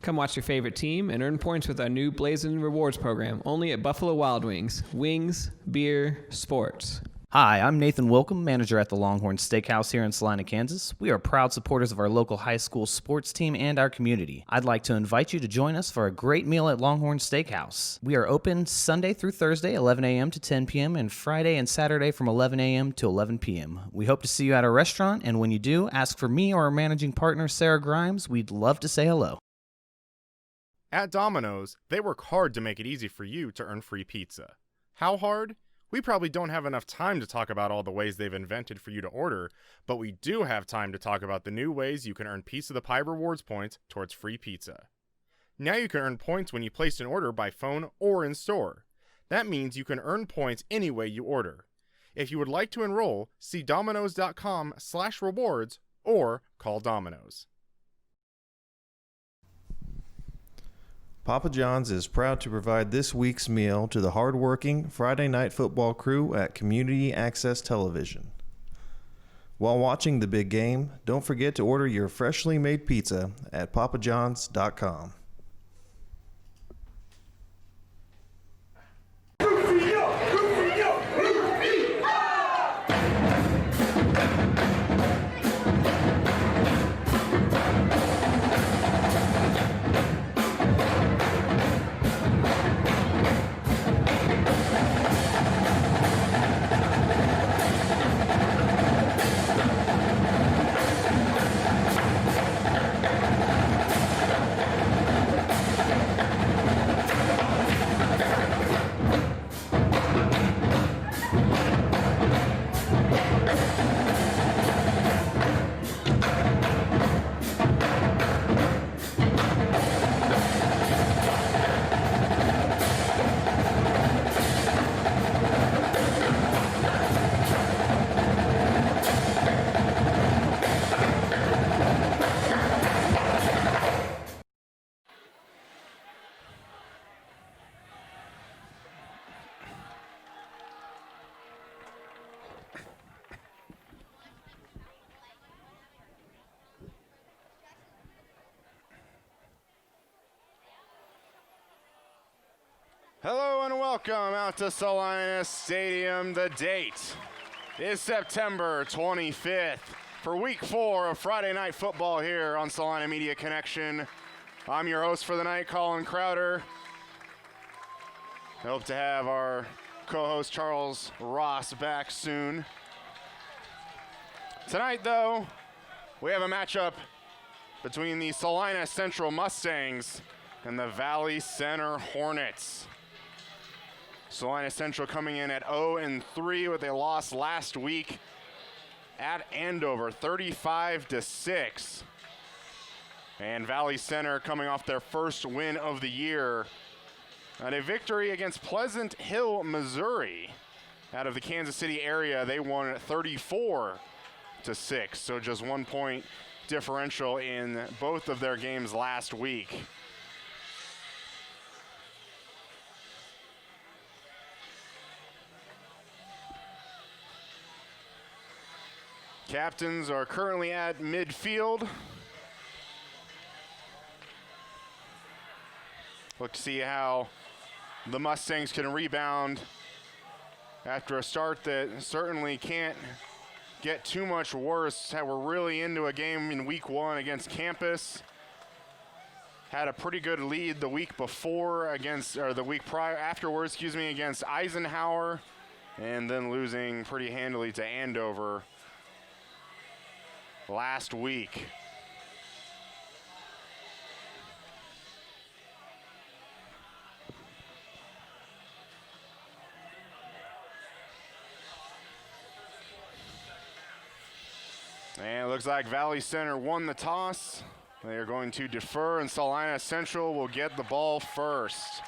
Come watch your favorite team and earn points with our new Blazin' Rewards program, only at Buffalo Wild Wings. Wings, beer, sports. Hi, I'm Nathan Wilcom, manager at the Longhorn Steakhouse here in Salina, Kansas. We are proud supporters of our local high school sports team and our community. I'd like to invite you to join us for a great meal at Longhorn Steakhouse. We are open Sunday through Thursday, 11 a.m. to 10 p.m., and Friday and Saturday from 11 a.m. to 11 p.m. We hope to see you at our restaurant, and when you do, ask for me or our managing partner, Sarah Grimes. We'd love to say hello. At Domino's, they work hard to make it easy for you to earn free pizza. How hard? We probably don't have enough time to talk about all the ways they've invented for you to order, but we do have time to talk about the new ways you can earn Piece of the Pie rewards points towards free pizza. Now you can earn points when you place an order by phone or in store. That means you can earn points any way you order. If you would like to enroll, see domino's.com/rewards or call Domino's. Papa John's is proud to provide this week's meal to the hardworking Friday Night Football crew at Community Access Television. While watching the big game, don't forget to order your freshly made pizza at papajohns.com. Hello and welcome out to Salina Stadium. The date is September 25th for week 4 of Friday Night Football here on Salina Media Connection. I'm your host for the night, Colin Crowder. I hope to have our co-host Charles Ross back soon. Tonight, though, we have a matchup between the Salina Central Mustangs and the Valley Center Hornets. Salina Central coming in at 0-3 with a loss last week at Andover, 35-6. And Valley Center coming off their first win of the year and a victory against Pleasant Hill, Missouri. Out of the Kansas City area, they won at 34-6, so just 1 point differential in both of their games last week. Captains are currently at midfield. Look to see how the Mustangs can rebound after a start that certainly can't get too much worse. We're really into a game in week 1 against Campus. Had a pretty good lead the week before against, or the week prior, afterwards, against Eisenhower, and then losing pretty handily to Andover last week. And it looks like Valley Center won the toss. They are going to defer, and Salina Central will get the ball first.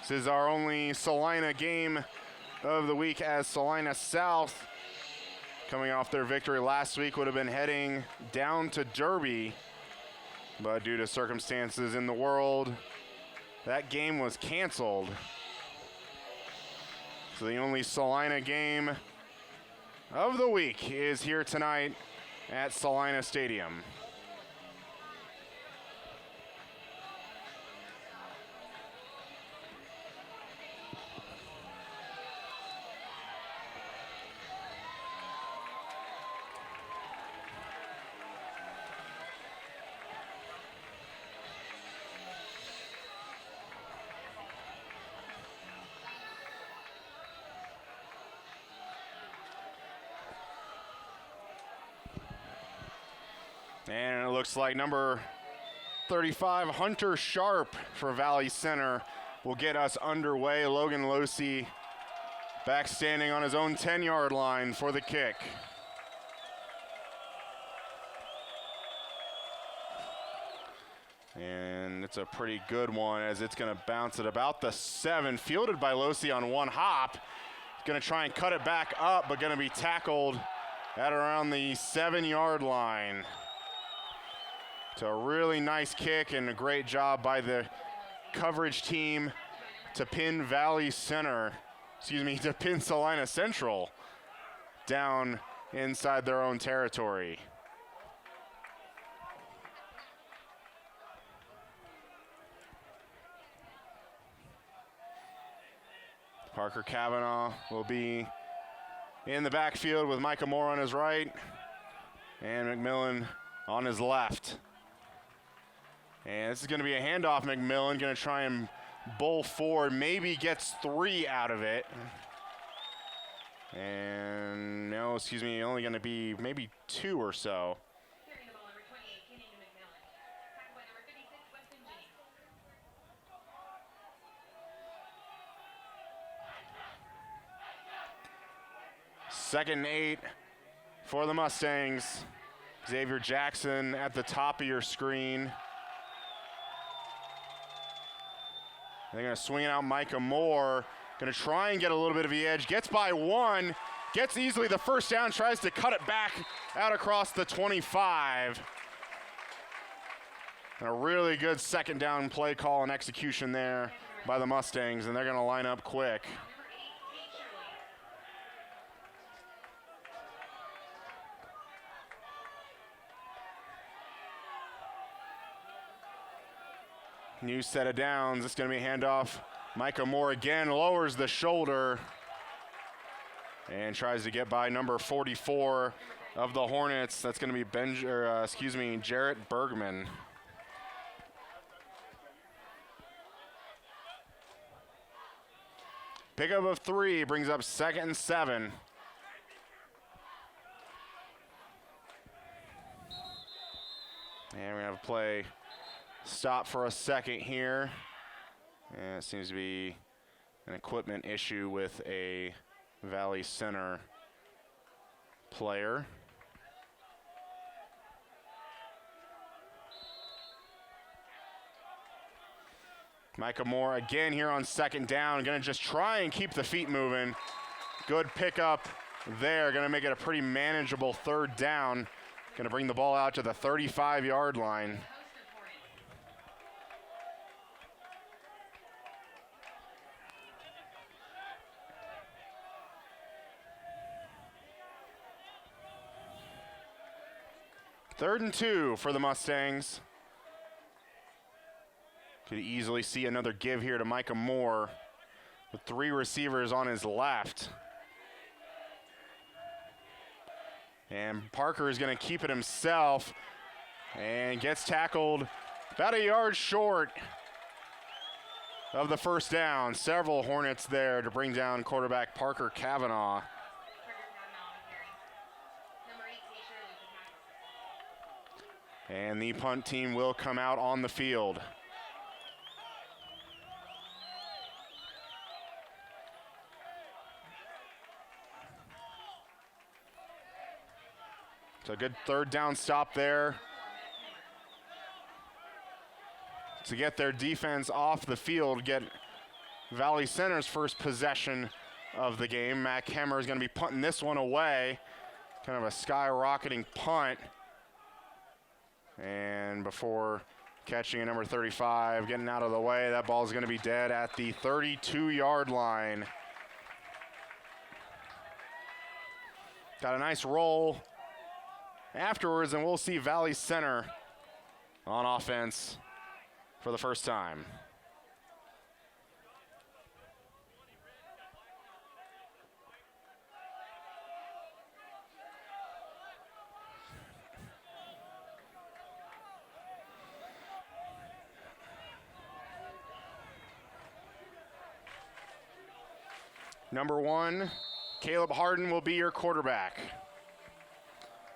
This is our only Salina game of the week, as Salina South, coming off their victory last week, would have been heading down to Derby, but due to circumstances in the world, that game was canceled. So the only Salina game of the week is here tonight at Salina Stadium. And it looks like number 35, Hunter Sharp for Valley Center, will get us underway. Logan Losi back standing on his own 10-yard line for the kick. And it's a pretty good one as it's going to bounce at about the 7, fielded by Losi on one hop. Going to try and cut it back up, but going to be tackled at around the 7-yard line. It's a really nice kick and a great job by the coverage team to pin Valley Center, to pin Salina Central down inside their own territory. Parker Kavanaugh will be in the backfield with Micah Moore on his right and McMillan on his left. And this is going to be a handoff. McMillan going to try and bowl forward, maybe gets 3 out of it. And no, only going to be maybe 2 or so. Second and 8 for the Mustangs. Xavier Jackson at the top of your screen. They're going to swing it out. Micah Moore going to try and get a little bit of the edge. Gets by 1. Gets easily the first down. Tries to cut it back out across the 25. And a really good second down play call and execution there by the Mustangs. And they're going to line up quick. New set of downs. It's going to be a handoff. Micah Moore again lowers the shoulder and tries to get by number 44 of the Hornets. That's going to be Jarrett Bergman. Pickup of 3 brings up 2nd and 7. And we're going to have a play stop for a second here. And it seems to be an equipment issue with a Valley Center player. Micah Moore again here on second down. Going to just try and keep the feet moving. Good pickup there. Going to make it a pretty manageable 3rd down. Going to bring the ball out to the 35-yard line. Third and 2 for the Mustangs. Could easily see another give here to Micah Moore with 3 receivers on his left. And Parker is going to keep it himself and gets tackled about a yard short of the first down. Several Hornets there to bring down quarterback Parker Kavanaugh. And the punt team will come out on the field. So a good 3rd down stop there to get their defense off the field, get Valley Center's first possession of the game. Mac Hemmer is going to be punting this one away. Kind of a skyrocketing punt. And before catching a number 35, getting out of the way, that ball is going to be dead at the 32-yard line. Got a nice roll afterwards, and we'll see Valley Center on offense for the first time. Number 1, Caleb Harden will be your quarterback.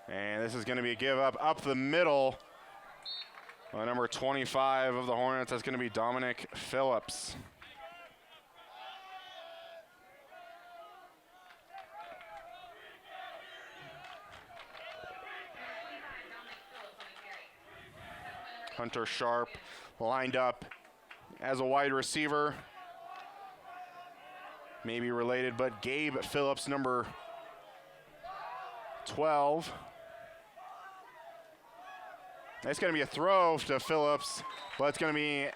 And this is going to be a give up the middle. Number 25 of the Hornets, that's going to be Dominic Phillips. Hunter Sharp lined up as a wide receiver. Maybe related, but Gabe Phillips, number 12. That's going to be a throw to Phillips, but it's going to be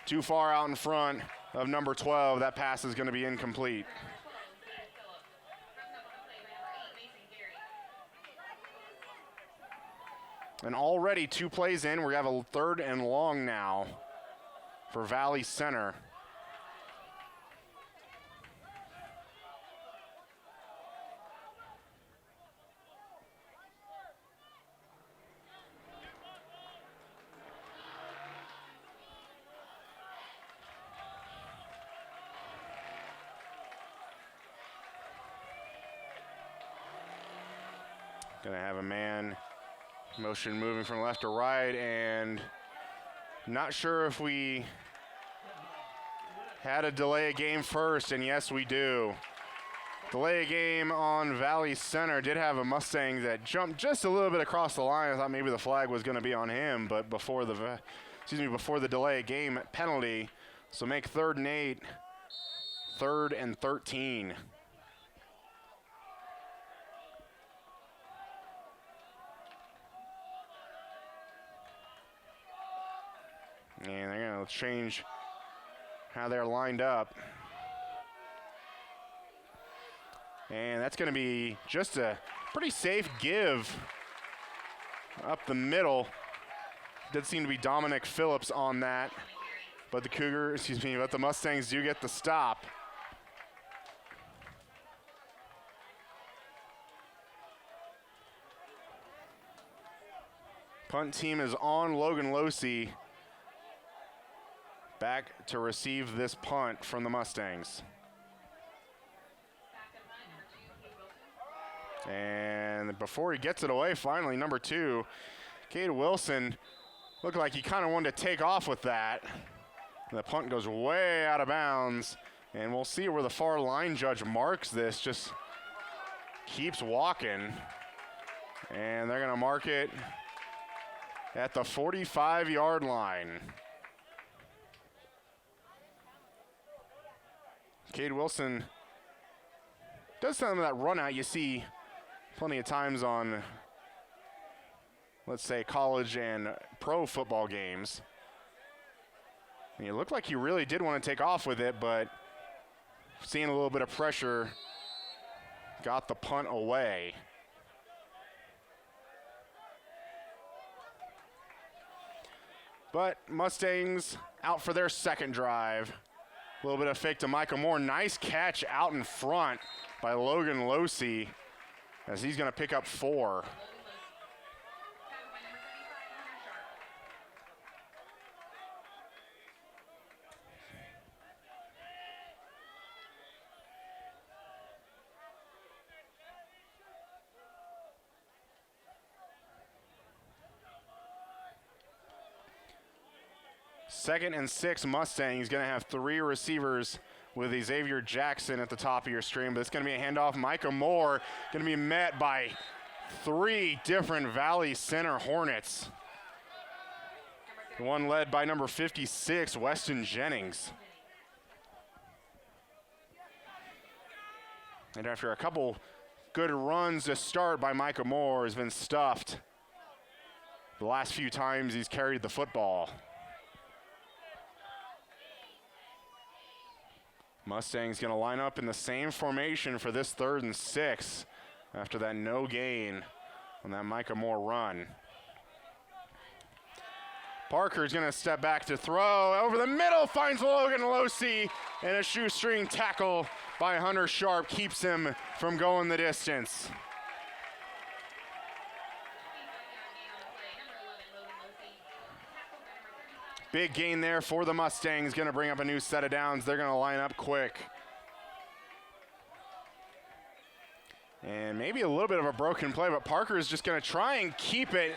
too far out in front of number 12. That pass is going to be incomplete. And already 2 plays in, we have a 3rd and long now for Valley Center. Gonna have a man motion moving from left to right, and not sure if we had a delay a game first, and yes we do. Delay a game on Valley Center. Did have a Mustang that jumped just a little bit across the line. I thought maybe the flag was gonna be on him, but before the delay a game penalty. So make 3rd and 8, 3rd and 13. And they're going to change how they're lined up. And that's going to be just a pretty safe give up the middle. Did seem to be Dominic Phillips on that. But the Mustangs do get the stop. Punt team is on. Logan Losey back to receive this punt from the Mustangs. And before he gets it away, finally, number 2, Cade Wilson, looked like he kind of wanted to take off with that. The punt goes way out of bounds, and we'll see where the far line judge marks this, just keeps walking. And they're gonna mark it at the 45-yard line. Cade Wilson does some of that run out you see plenty of times on, let's say, college and pro football games. And it looked like he really did want to take off with it, but seeing a little bit of pressure, got the punt away. But Mustangs out for their 2nd drive. A little bit of fake to Michael Moore. Nice catch out in front by Logan Losey as he's going to pick up 4. Second and 6, Mustangs going to have 3 receivers with Xavier Jackson at the top of your stream. But it's going to be a handoff. Micah Moore going to be met by 3 different Valley Center Hornets. The one led by number 56, Weston Jennings. And after a couple good runs to start by Micah Moore, has been stuffed the last few times he's carried the football. Mustangs going to line up in the same formation for this 3rd and 6. after that no gain on that Micah Moore run. Parker's going to step back to throw. Over the middle, finds Logan Losey, and a shoestring tackle by Hunter Sharp keeps him from going the distance. Big gain there for the Mustangs. Going to bring up a new set of downs. They're going to line up quick. And maybe a little bit of a broken play, but Parker is just going to try and keep it,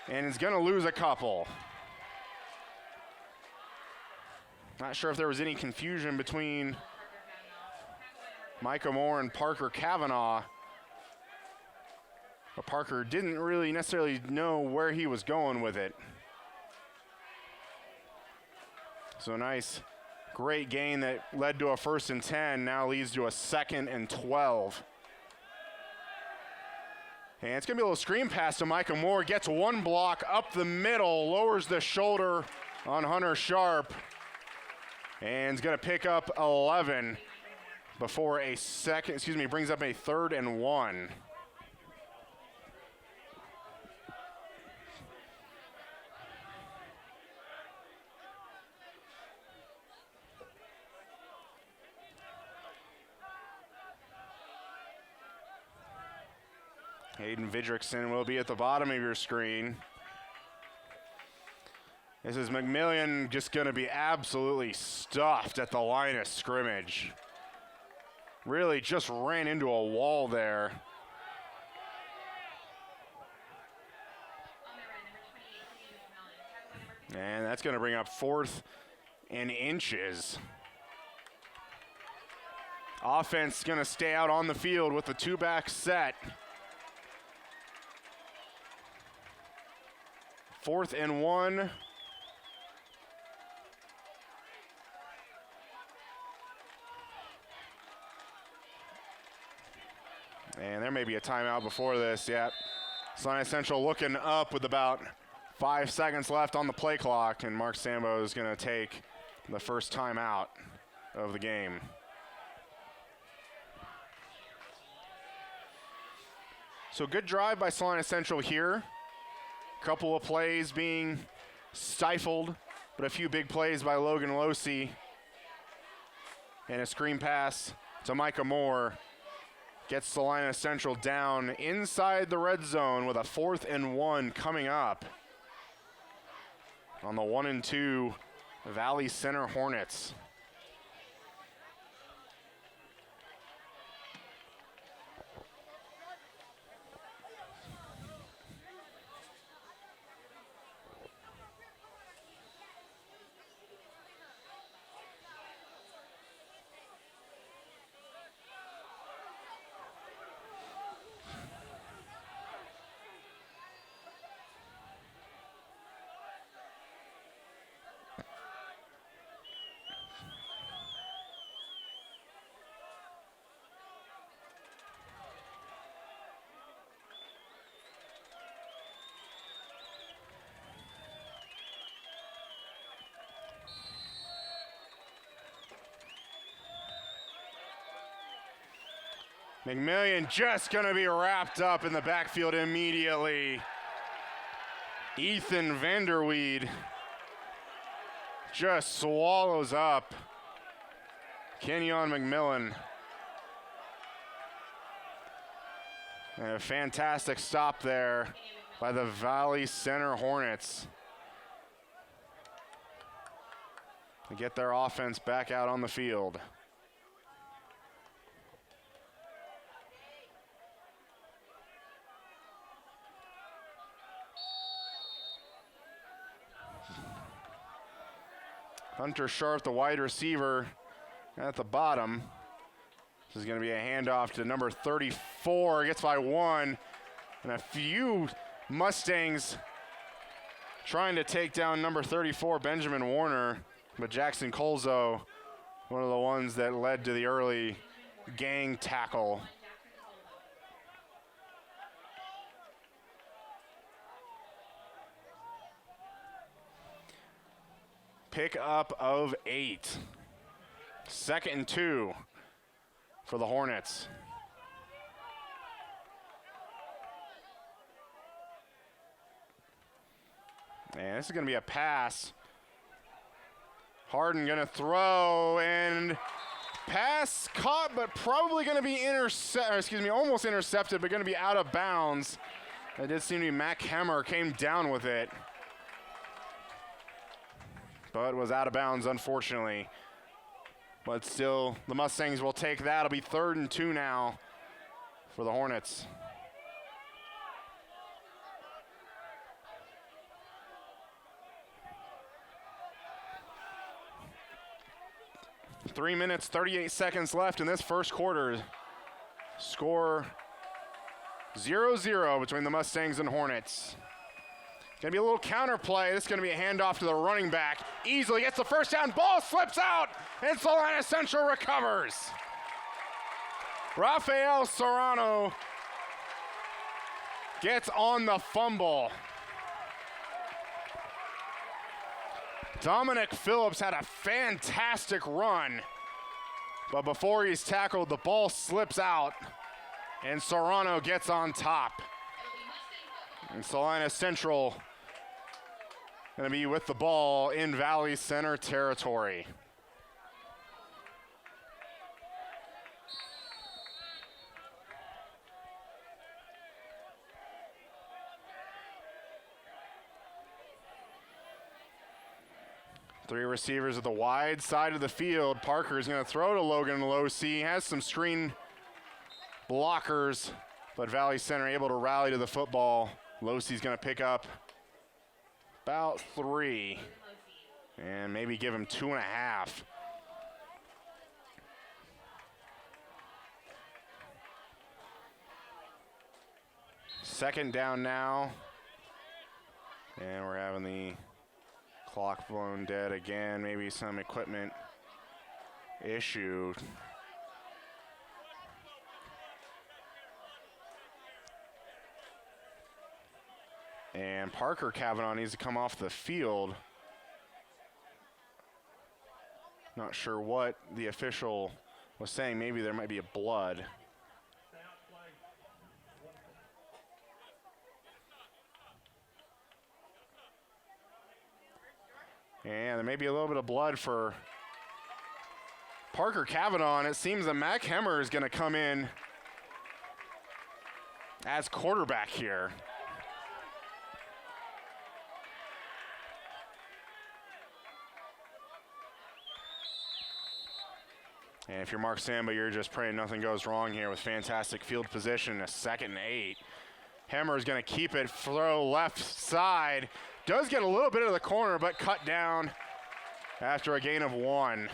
and is going to lose a couple. Not sure if there was any confusion between Micah Moore and Parker Kavanaugh, but Parker didn't really necessarily know where he was going with it. So nice, great gain that led to a 1st and 10, now leads to a 2nd and 12. And it's going to be a little screen pass to Micah Moore. Gets one block up the middle, lowers the shoulder on Hunter Sharp, and is going to pick up 11 before brings up a 3rd and 1. Hayden Vidrickson will be at the bottom of your screen. This is McMillian just going to be absolutely stuffed at the line of scrimmage. Really just ran into a wall there. And that's going to bring up 4th and inches. Offense going to stay out on the field with the 2-back set. 4th and 1. And there may be a timeout before this, yeah. Salina Central looking up with about 5 seconds left on the play clock, and Mark Sambo is going to take the first timeout of the game. So good drive by Salina Central here. Couple of plays being stifled, but a few big plays by Logan Losey. And a screen pass to Micah Moore. Gets Salina Central down inside the red zone with a 4th and 1 coming up on the 1 and 2 Valley Center Hornets. McMillian just going to be wrapped up in the backfield immediately. Ethan Vanderweed just swallows up Kenyon McMillan. And a fantastic stop there by the Valley Center Hornets to get their offense back out on the field. Hunter Sharp, the wide receiver, at the bottom. This is going to be a handoff to number 34. Gets by 1. And a few Mustangs trying to take down number 34, Benjamin Warner. But Jackson Colzo, one of the ones that led to the early gang tackle. Pick up of 8. 2nd and 2 for the Hornets. And this is going to be a pass. Harden going to throw, and pass caught, but probably going to be almost intercepted, but going to be out of bounds. It did seem to be Mac Hemmer came down with it, but was out of bounds, unfortunately. But still, the Mustangs will take that. It'll be 3rd and 2 now for the Hornets. Three minutes, 38 seconds left in this first quarter. Score 0-0 between the Mustangs and Hornets. Gonna be a little counter play. This is gonna be a handoff to the running back. Easily gets the first down, ball slips out, and Salina Central recovers. Rafael Serrano gets on the fumble. Dominic Phillips had a fantastic run, but before he's tackled, the ball slips out, and Serrano gets on top. And Salina Central going to be with the ball in Valley Center territory. Three receivers at the wide side of the field. Parker is going to throw to Logan Losey. Has some screen blockers, but Valley Center able to rally to the football. Losey's going to pick up about 3 and maybe give him 2.5. Second down now, and we're having the clock blown dead again, maybe some equipment issue. And Parker Cavanaugh needs to come off the field. Not sure what the official was saying. Maybe there might be a blood. And there may be a little bit of blood for Parker Cavanaugh, and it seems that Mac Hemmer is going to come in as quarterback here. And if you're Mark Samba, you're just praying nothing goes wrong here with fantastic field position, a 2nd and 8. Hemmer is going to keep it, throw left side. Does get a little bit of the corner, but cut down after a gain of 1.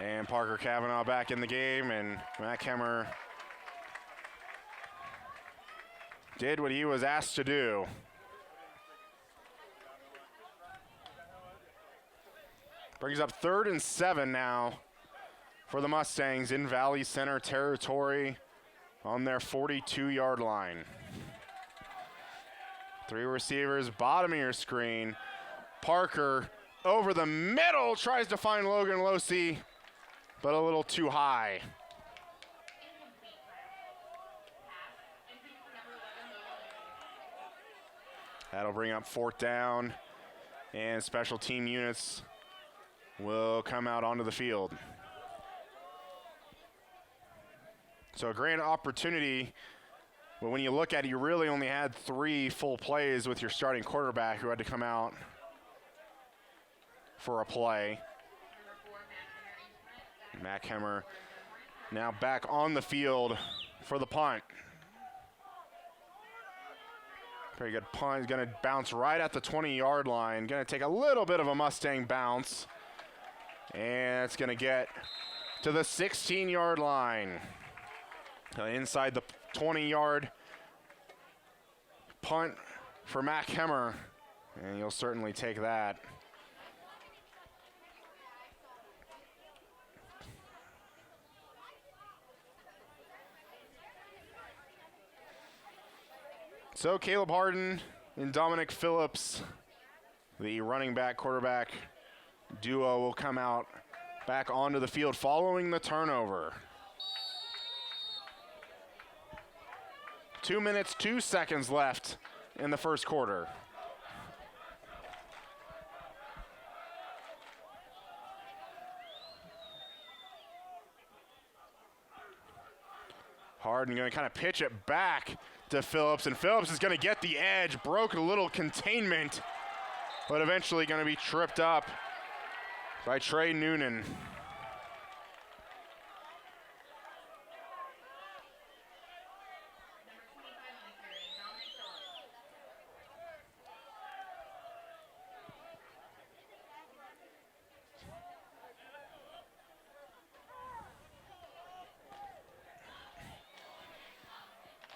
And Parker Cavanaugh back in the game, and Mac Hemmer did what he was asked to do. Brings up 3rd and 7 now for the Mustangs in Valley Center territory on their 42-yard line. 3 receivers, bottom of your screen. Parker over the middle, tries to find Logan Losey, but a little too high. That'll bring up 4th down, and special team units will come out onto the field. So a great opportunity, but when you look at it, you really only had 3 full plays with your starting quarterback who had to come out for a play. Mac Hemmer now back on the field for the punt. Very good punt. He's going to bounce right at the 20-yard line. Going to take a little bit of a Mustang bounce. And it's going to get to the 16-yard line. Inside the 20-yard punt for Mac Hemmer. And you'll certainly take that. So Caleb Harden and Dominic Phillips, the running back quarterback duo, will come out back onto the field following the turnover. 2 minutes, 2 seconds left in the first quarter. Harden going to kind of pitch it back to Phillips, and Phillips is going to get the edge, broke a little containment, but eventually going to be tripped up by Trey Noonan.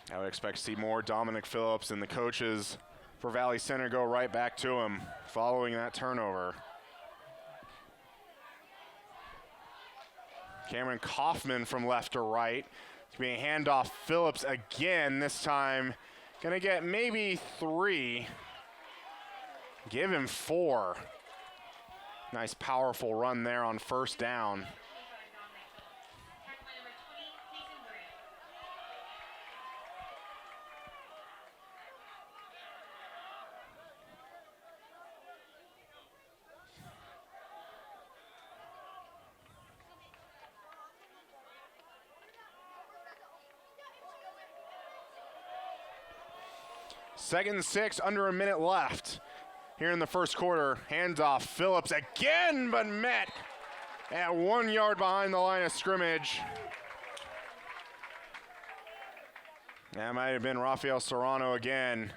I would expect to see more Dominic Phillips, and the coaches for Valley Center go right back to him following that turnover. Cameron Kaufman from left to right. It's being a handoff. Phillips again, this time gonna get maybe 3. Give him 4. Nice powerful run there on first down. Second and 6, under a minute left here in the first quarter. Handoff, Phillips again, but met at 1 yard behind the line of scrimmage. That might have been Rafael Serrano again.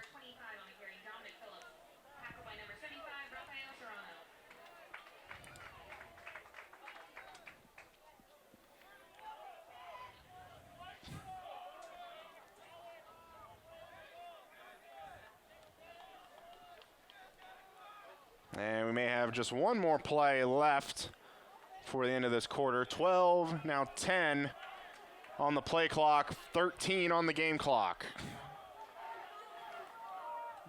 And we may have just one more play left before the end of this quarter. 12, now 10 on the play clock, 13 on the game clock.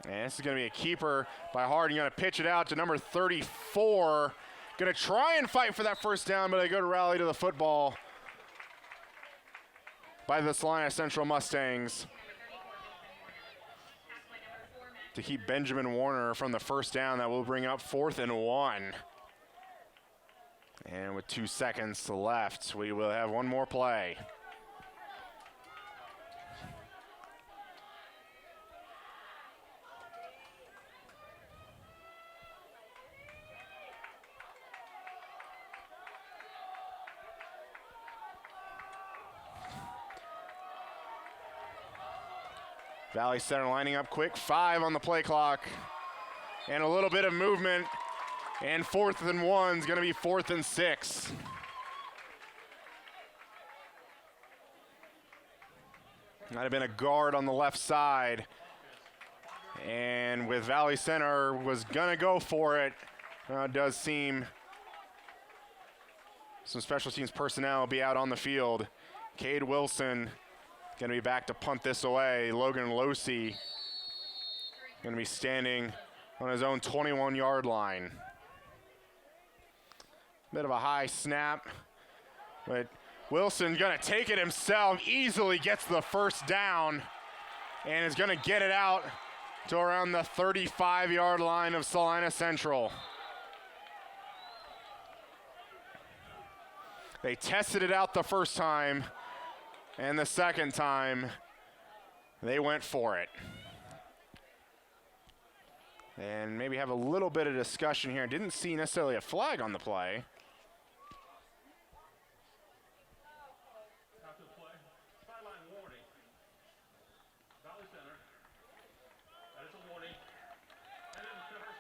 And this is going to be a keeper by Harden. Going to pitch it out to number 34. Going to try and fight for that first down, but a good rally to the football by the Salina Central Mustangs to keep Benjamin Warner from the first down. That will bring up 4th and 1. And with 2 seconds left, we will have one more play. Valley Center lining up quick, 5 on the play clock, and a little bit of movement, and 4th and 1 is going to be 4th and 6. Might have been a guard on the left side, and with Valley Center was going to go for it. It does seem some special teams personnel will be out on the field. Cade Wilson going to be back to punt this away. Logan Losey going to be standing on his own 21-yard line. Bit of a high snap, but Wilson going to take it himself, easily gets the first down, and is going to get it out to around the 35-yard line of Salina Central. They tested it out the first time, and the second time, they went for it. And maybe have a little bit of discussion here. Didn't see necessarily a flag on the play. After the play, sideline warning. Valley Center. That is a warning. And then number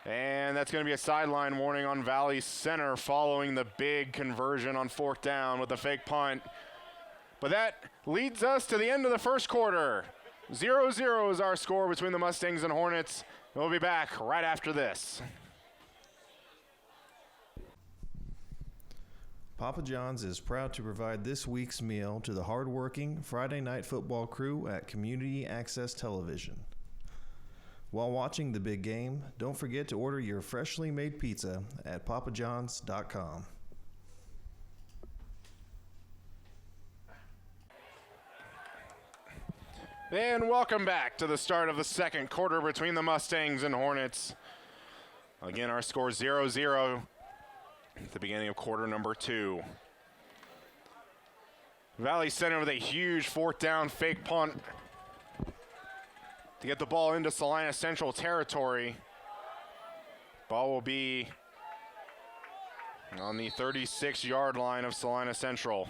4. And that's going to be a sideline warning on Valley Center following the big conversion on 4th down with the fake punt. But that leads us to the end of the first quarter. 0-0 is our score between the Mustangs and Hornets. We'll be back right after this. Papa John's is proud to provide this week's meal to the hardworking Friday night football crew at Community Access Television. While watching the big game, don't forget to order your freshly made pizza at papajohns.com. And welcome back to the start of the second quarter between the Mustangs and Hornets. Again, our score 0-0 at the beginning of quarter number 2. Valley Center with a huge fourth down fake punt to get the ball into Salina Central territory. Ball will be on the 36-yard line of Salina Central.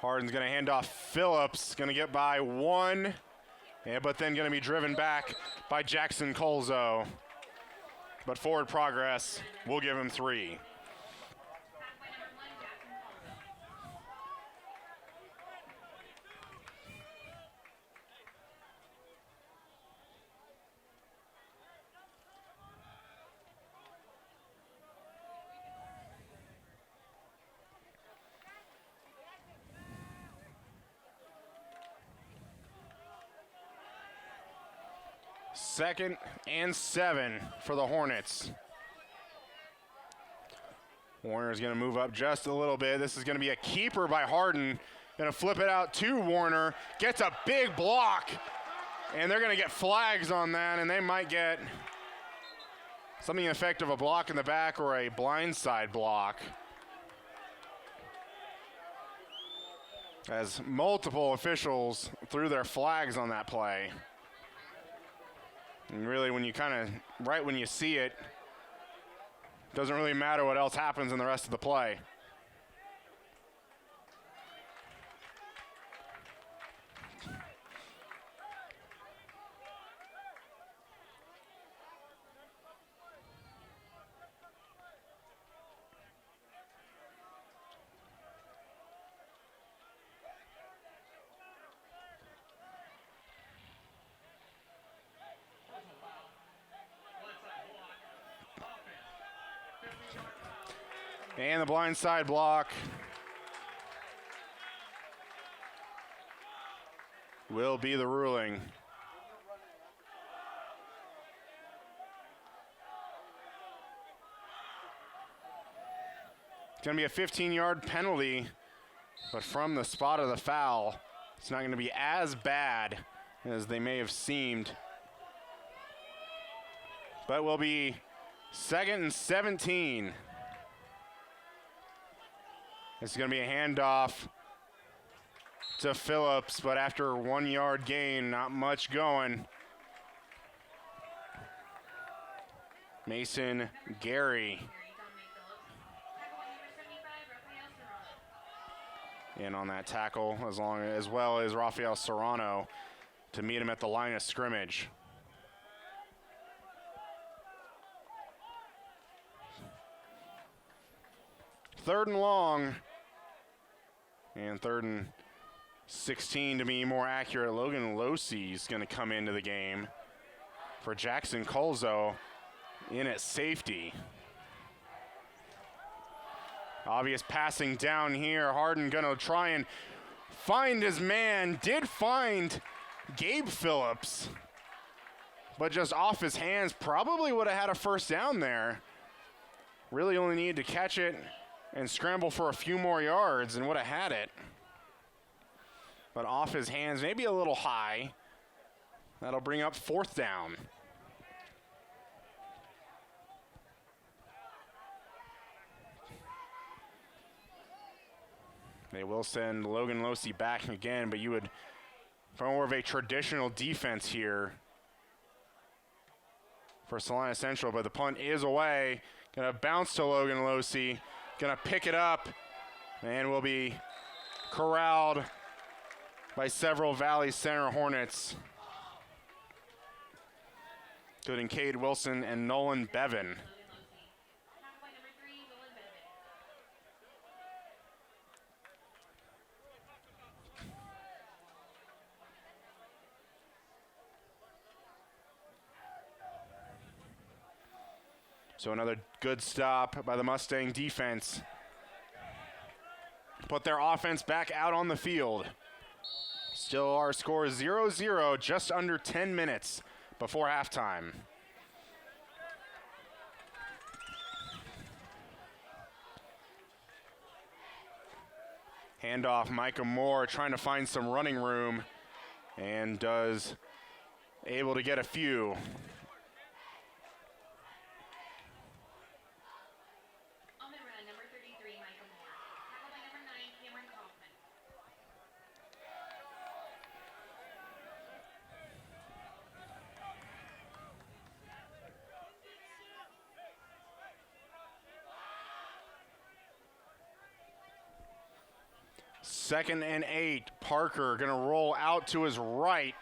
Harden's going to hand off Phillips, going to get by 1, but then going to be driven back by Jackson Colzo. But forward progress, we'll give him 3. Second and 7 for the Hornets. Warner's going to move up just a little bit. This is going to be a keeper by Harden. Going to flip it out to Warner. Gets a big block. And they're going to get flags on that, and they might get something effective, a block in the back or a blindside block. As multiple officials threw their flags on that play. And really, when you right when you see it, doesn't really matter what else happens in the rest of the play. And the blindside block will be the ruling. It's going to be a 15-yard penalty, but from the spot of the foul, it's not going to be as bad as they may have seemed. But will be 2nd and 17. It's going to be a handoff to Phillips, but after a 1-yard gain, not much going. Mason Gary in on that tackle, as well as Rafael Serrano to meet him at the line of scrimmage. Third and long. And 3rd and 16 to be more accurate. Logan Losey is going to come into the game for Jackson Colzo in at safety. Obvious passing down here. Harden going to try and find his man. Did find Gabe Phillips, but just off his hands. Probably would have had a first down there. Really only needed to catch it and scramble for a few more yards and would have had it. But off his hands, maybe a little high. That'll bring up 4th down. They will send Logan Losey back again, but you would, for more of a traditional defense here for Salina Central, but the punt is away. Gonna bounce to Logan Losey. Gonna pick it up and will be corralled by several Valley Center Hornets, including Cade Wilson and Nolan Bevan. So another good stop by the Mustang defense. Put their offense back out on the field. Still our score is 0-0, just under 10 minutes before halftime. Handoff, Micah Moore trying to find some running room and does able to get a few. On the run, number 33, Micah Moore. Tackled by number 9, Cameron Kaufman. Second and 8. Parker gonna roll out to his right.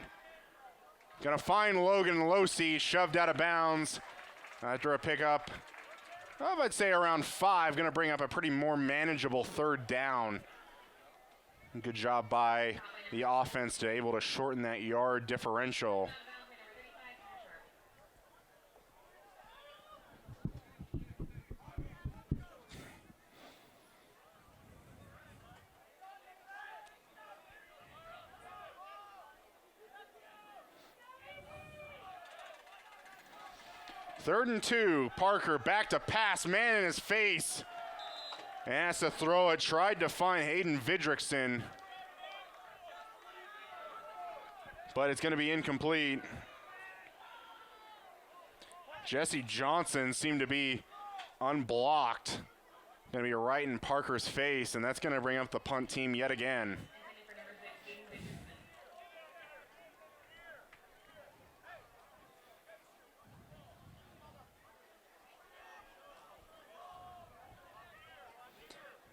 Gonna find Logan Losey, shoved out of bounds after a pickup of, I'd say, around 5. Gonna bring up a pretty more manageable third down. Good job by the offense to able to shorten that yard differential. Third and 2, Parker back to pass, man in his face. And has to throw it, tried to find Hayden Vidrickson. But it's gonna be incomplete. Jesse Johnson seemed to be unblocked. Gonna be right in Parker's face, and that's gonna bring up the punt team yet again.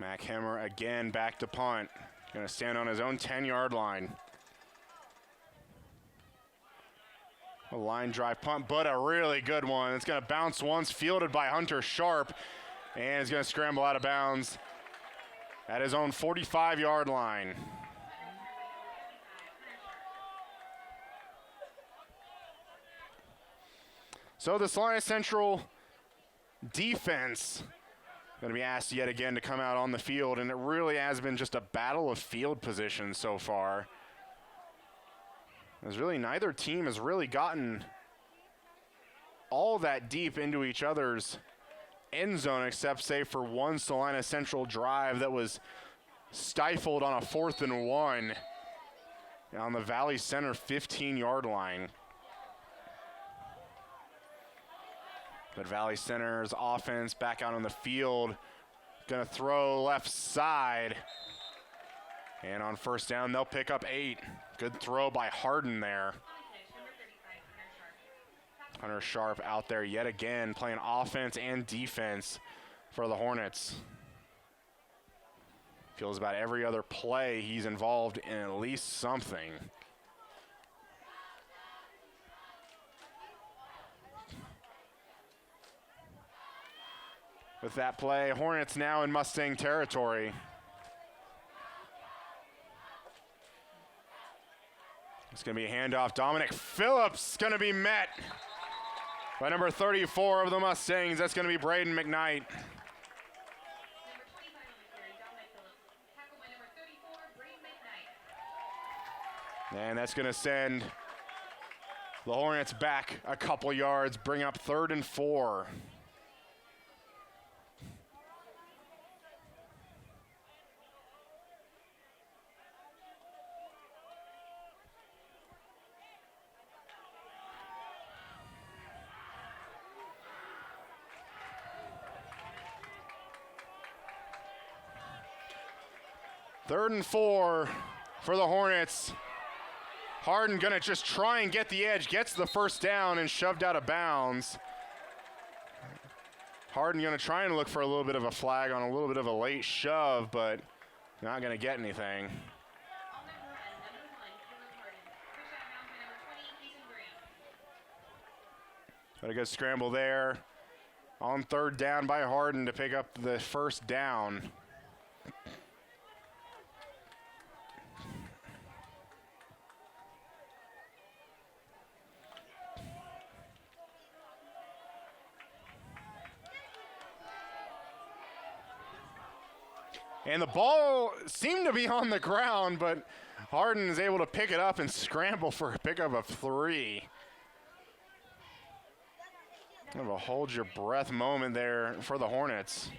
Mac Hemmer again back to punt. Gonna stand on his own 10-yard line. A line drive punt, but a really good one. It's gonna bounce once, fielded by Hunter Sharp, and is gonna scramble out of bounds at his own 45-yard line. So the Salina Central defense going to be asked yet again to come out on the field, and it really has been just a battle of field position so far. There's really neither team has really gotten all that deep into each other's end zone, except say for one Salina Central drive that was stifled on a 4th and 1 on the Valley Center 15-yard line. But Valley Center's offense back out on the field. Gonna throw left side. And on first down, they'll pick up 8. Good throw by Harden there. Hunter Sharp out there yet again, playing offense and defense for the Hornets. Feels about every other play he's involved in at least something. With that play, Hornets now in Mustang territory. It's going to be a handoff. Dominic Phillips going to be met by number 34 of the Mustangs. That's going to be Braden McKnight. And that's going to send the Hornets back a couple yards, bring up 3rd and 4. Third and 4 for the Hornets. Harden gonna just try and get the edge, gets the first down and shoved out of bounds. Harden gonna try and look for a little bit of a flag on a little bit of a late shove, but not gonna get anything. But a good scramble there on 3rd down by Harden to pick up the first down. And the ball seemed to be on the ground, but Harden is able to pick it up and scramble for a pickup of 3. Kind of a hold your breath moment there for the Hornets.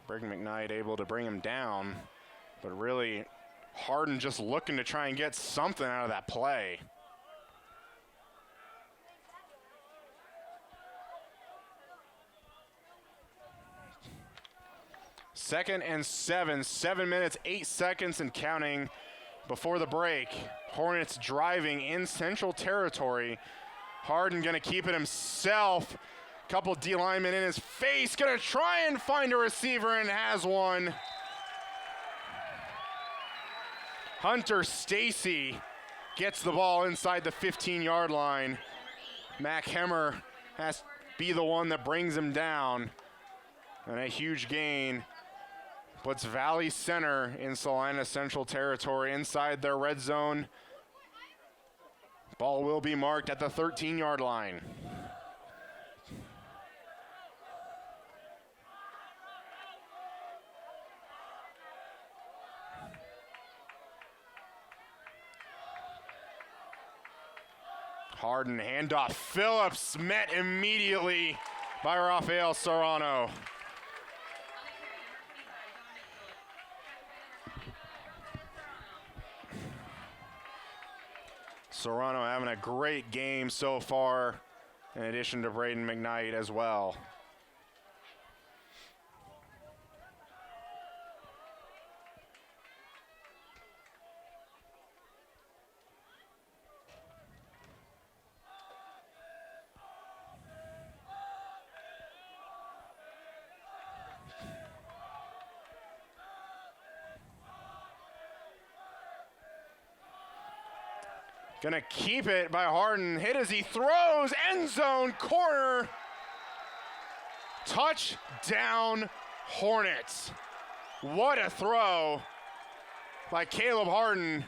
Brayden McKnight able to bring him down, but really Harden just looking to try and get something out of that play. Second and 7, 7 minutes, 8 seconds and counting before the break. Hornets driving in Central territory. Harden gonna keep it himself. Couple D linemen in his face, gonna try and find a receiver and has one. Hunter Stacy gets the ball inside the 15-yard line. Mac Hemmer has to be the one that brings him down. And a huge gain puts Valley Center in Salina Central territory inside their red zone. Ball will be marked at the 13-yard line. Harden handoff. Phillips met immediately by Rafael Serrano. Serrano having a great game so far, in addition to Brayden McKnight as well. Gonna keep it by Harden. Hit as he throws. End zone corner. Touchdown Hornets. What a throw by Caleb Harden.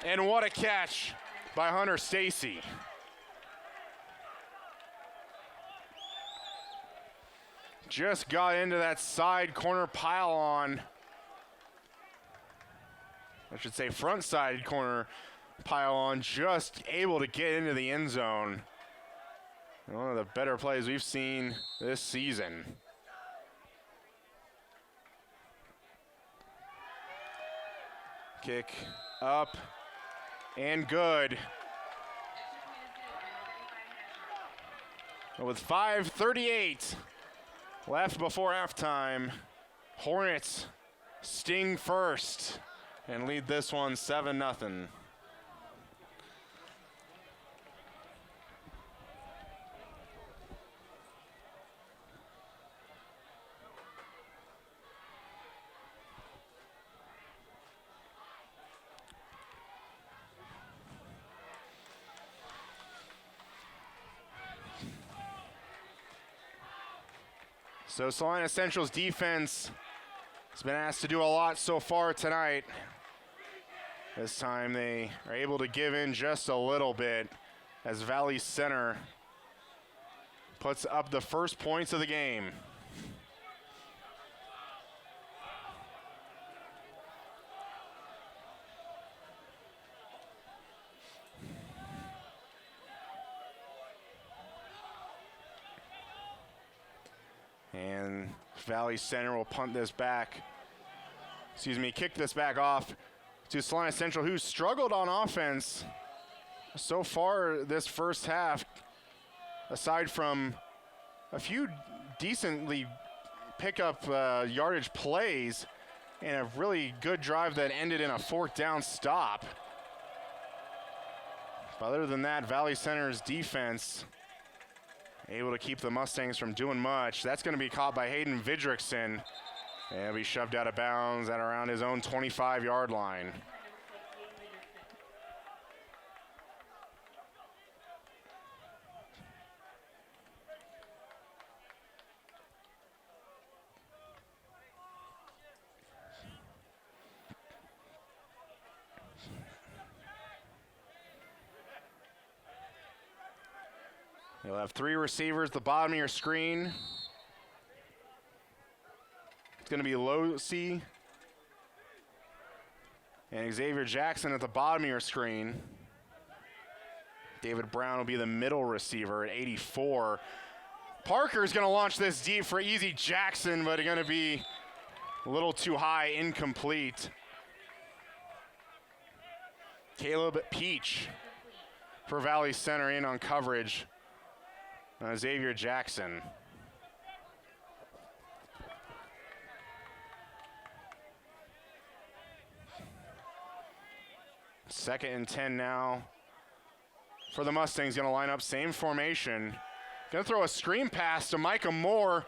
And what a catch by Hunter Stacy. Just got into that side corner pylon. I should say front side corner pylon, just able to get into the end zone. One of the better plays we've seen this season. Kick up and good. With 5:38 left before halftime, Hornets sting first and lead this one 7-0. So Salina Central's defense has been asked to do a lot so far tonight. This time they are able to give in just a little bit as Valley Center puts up the first points of the game. And Valley Center will kick this back off to Salina Central, who struggled on offense so far this first half, aside from a few decently pickup yardage plays and a really good drive that ended in a 4th down stop. But other than that, Valley Center's defense able to keep the Mustangs from doing much. That's going to be caught by Hayden Vidrickson. And he'll be shoved out of bounds at around his own 25-yard line. You'll have 3 receivers at the bottom of your screen. It's going to be Losi, And Xavier Jackson at the bottom of your screen. David Brown will be the middle receiver at 84. Parker's going to launch this deep for Easy Jackson, but it's going to be a little too high, incomplete. Caleb Peach for Valley Center in on coverage. Xavier Jackson. Second and 10 now for the Mustangs. Going to line up same formation. Going to throw a screen pass to Micah Moore.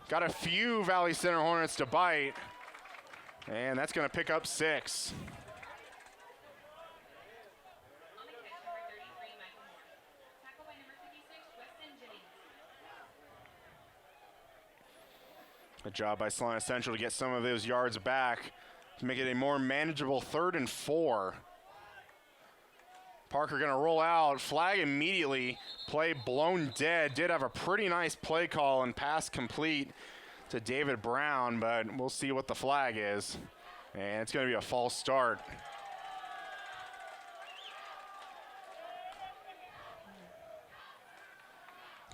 Got a few Valley Center Hornets to bite. And that's going to pick up 6. On the catch, number 33, Michael Moore. Tackle by number 56, Weston Jennings. Good job by Salina Central to get some of those yards back to make it a more manageable 3rd and 4. Parker going to roll out, flag immediately, play blown dead. Did have a pretty nice play call and pass complete to David Brown, but we'll see what the flag is. And it's going to be a false start.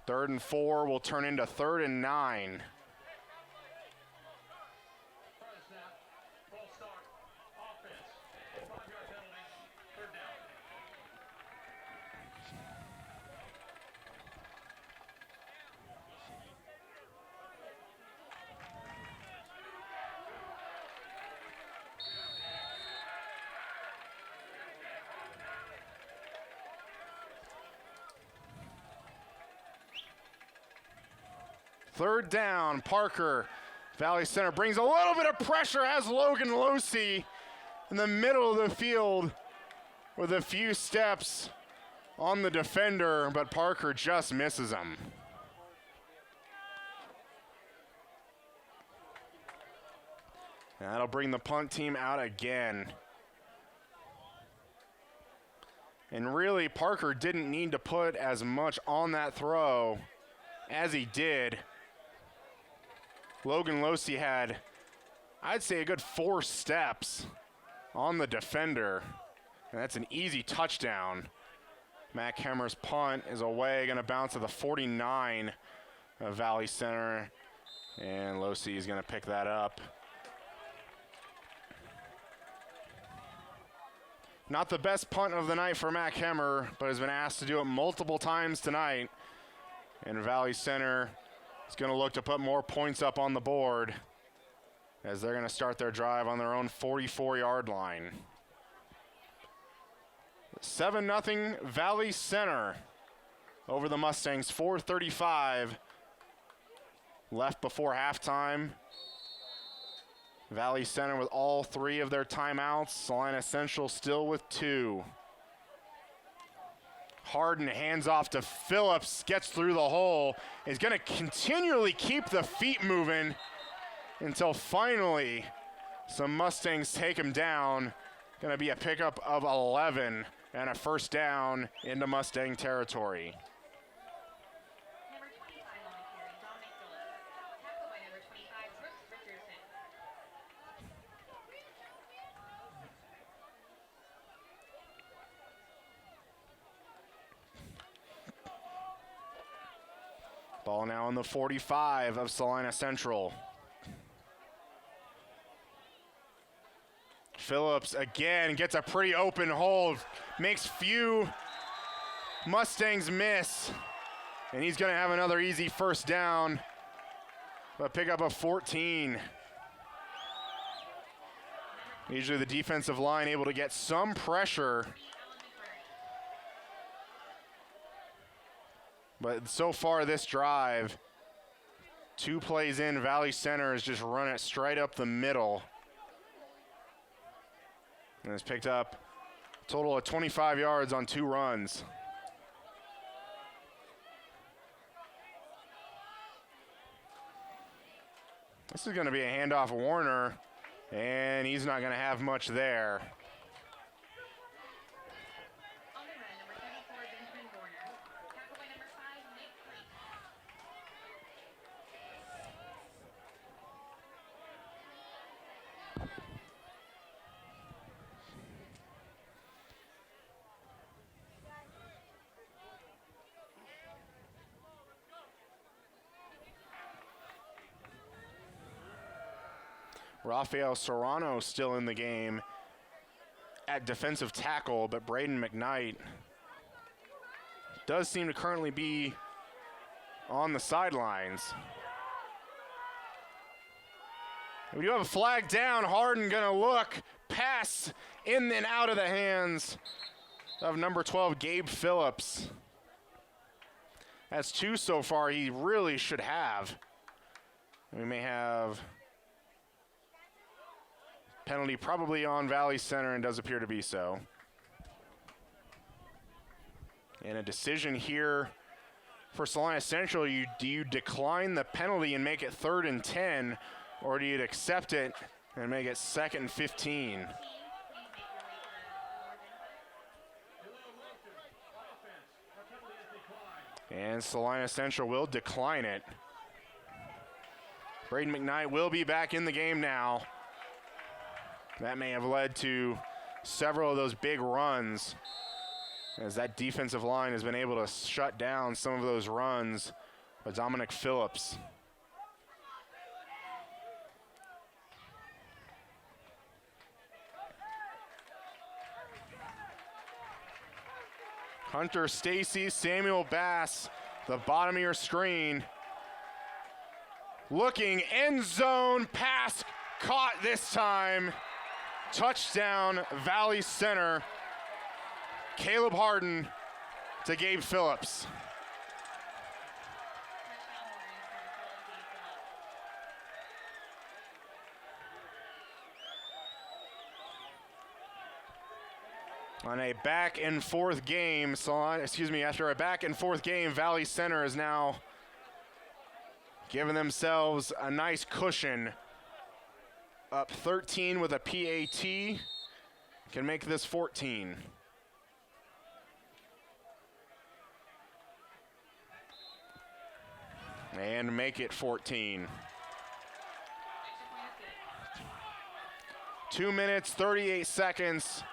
Third and 4 will turn into 3rd and 9. Try to snap. False start. Offense. 5-yard penalty. 3rd down. Third down, Parker. Valley Center brings a little bit of pressure, has Logan Losey in the middle of the field with a few steps on the defender, but Parker just misses him. That'll bring the punt team out again. And really, Parker didn't need to put as much on that throw as he did. Logan Losey had, I'd say, a good 4 steps on the defender. And that's an easy touchdown. Matt Kemmer's punt is away, going to bounce to the 49 of Valley Center. And Losey is going to pick that up. Not the best punt of the night for Matt Kemmer, but has been asked to do it multiple times tonight. And Valley Center is going to look to put more points up on the board as they're going to start their drive on their own 44-yard line. 7-0 Valley Center over the Mustangs. 4:35 left before halftime. Valley Center with all 3 of their timeouts. Salina Central still with 2. Harden hands off to Phillips, gets through the hole, is going to continually keep the feet moving until finally some Mustangs take him down. Going to be a pickup of 11 and a first down into Mustang territory. Number 25 on the carry, Dominic Phillips. Tackle by number 25, Brooks Richardson. Ball now on the 45 of Salina Central. Phillips again gets a pretty open hole, makes few Mustangs miss, and he's going to have another easy first down, but pick up a 14. Usually the defensive line able to get some pressure, but so far this drive, 2 plays in, Valley Center has just run it straight up the middle. And has picked up a total of 25 yards on 2 runs. This is going to be a handoff of Warner, and he's not going to have much there. On the run, number 34, Benjamin Warner. Tackle by number 5, Nick Clayton. Rafael Serrano still in the game at defensive tackle, but Braden McKnight does seem to currently be on the sidelines. We do have a flag down. Harden gonna look, pass in and out of the hands of number 12, Gabe Phillips. That's 2 so far he really should have. We may have penalty probably on Valley Center, and does appear to be so. And a decision here for Salina Central. Do you decline the penalty and make it 3rd and 10, or do you accept it and make it 2nd and 15? And Salina Central will decline it. Braden McKnight will be back in the game now. That may have led to several of those big runs, as that defensive line has been able to shut down some of those runs with Dominic Phillips. Hunter Stacy, Samuel Bass, the bottom of your screen. Looking, end zone, pass caught this time. Touchdown, Valley Center. Caleb Harden to Gabe Phillips. On a back and forth game, after a back and forth game, Valley Center is now giving themselves a nice cushion. Up 13 with a PAT, can make this 14. And make it 14. 2 minutes, 38 seconds.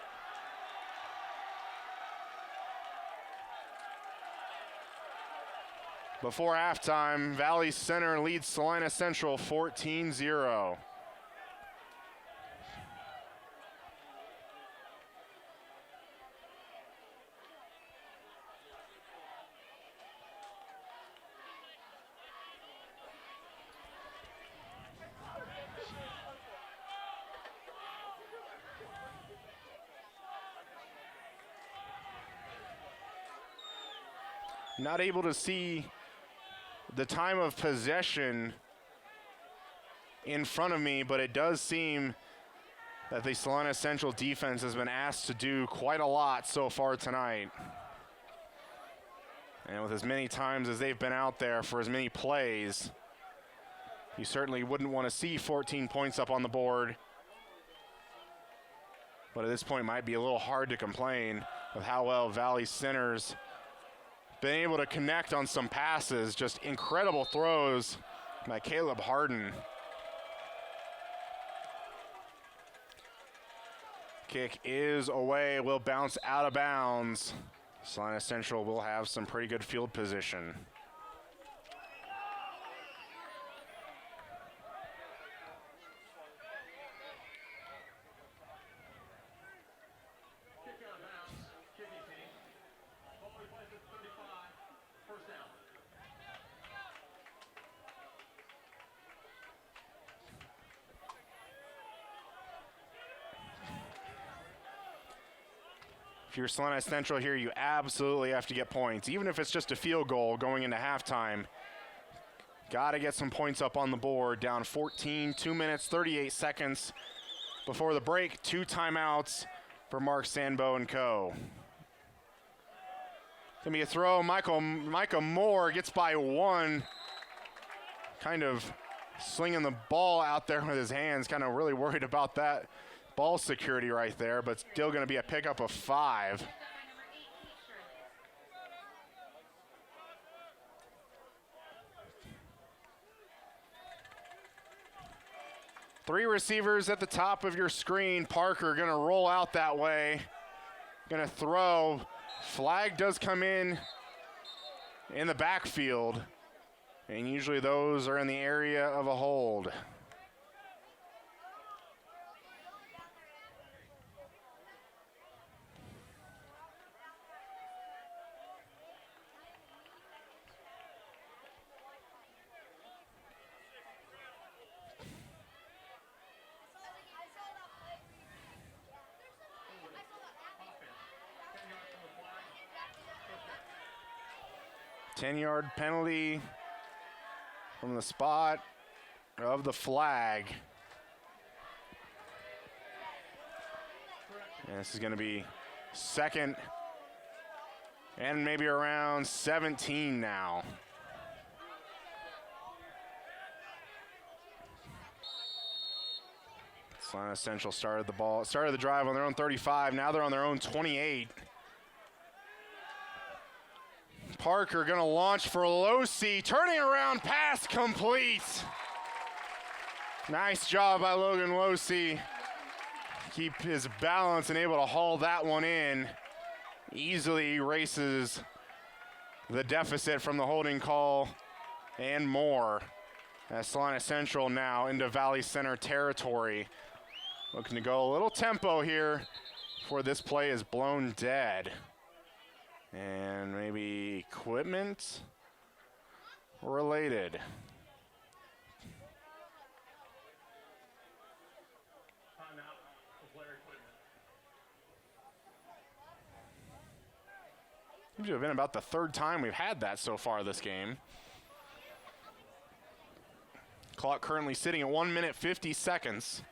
Before halftime, Valley Center leads Salina Central 14-0. Not able to see the time of possession in front of me, but it does seem that the Salina Central defense has been asked to do quite a lot so far tonight. And with as many times as they've been out there for as many plays, you certainly wouldn't want to see 14 points up on the board. But at this point, it might be a little hard to complain with how well Valley Center's been able to connect on some passes. Just incredible throws by Caleb Harden. Kick is away, will bounce out of bounds. Salina Central will have some pretty good field position. If you're Salina Central here, you absolutely have to get points, even if it's just a field goal going into halftime. Got to get some points up on the board. Down 14, 2 minutes, 38 seconds before the break. 2 timeouts for Mark Sandbo and co. Gonna be a throw. Micah Moore gets by 1. Kind of slinging the ball out there with his hands. Kind of really worried about that ball security right there, but still going to be a pickup of 5. Three receivers at the top of your screen. Parker going to roll out that way. Going to throw. Flag does come in the backfield, and usually those are in the area of a hold. 10-yard penalty from the spot of the flag. And this is going to be second and maybe around 17 now. Salina Central started the drive on their own 35. Now they're on their own 28. Parker gonna launch for Losi, turning around, pass complete. Nice job by Logan Losi. Keep his balance and able to haul that one in. Easily erases the deficit from the holding call and more. As Salina Central now into Valley Center territory. Looking to go a little tempo here before this play is blown dead. And maybe equipment related. Timeout for player equipment. Seems to have been about the third time we've had that so far this game. Clock currently sitting at 1 minute 50 seconds.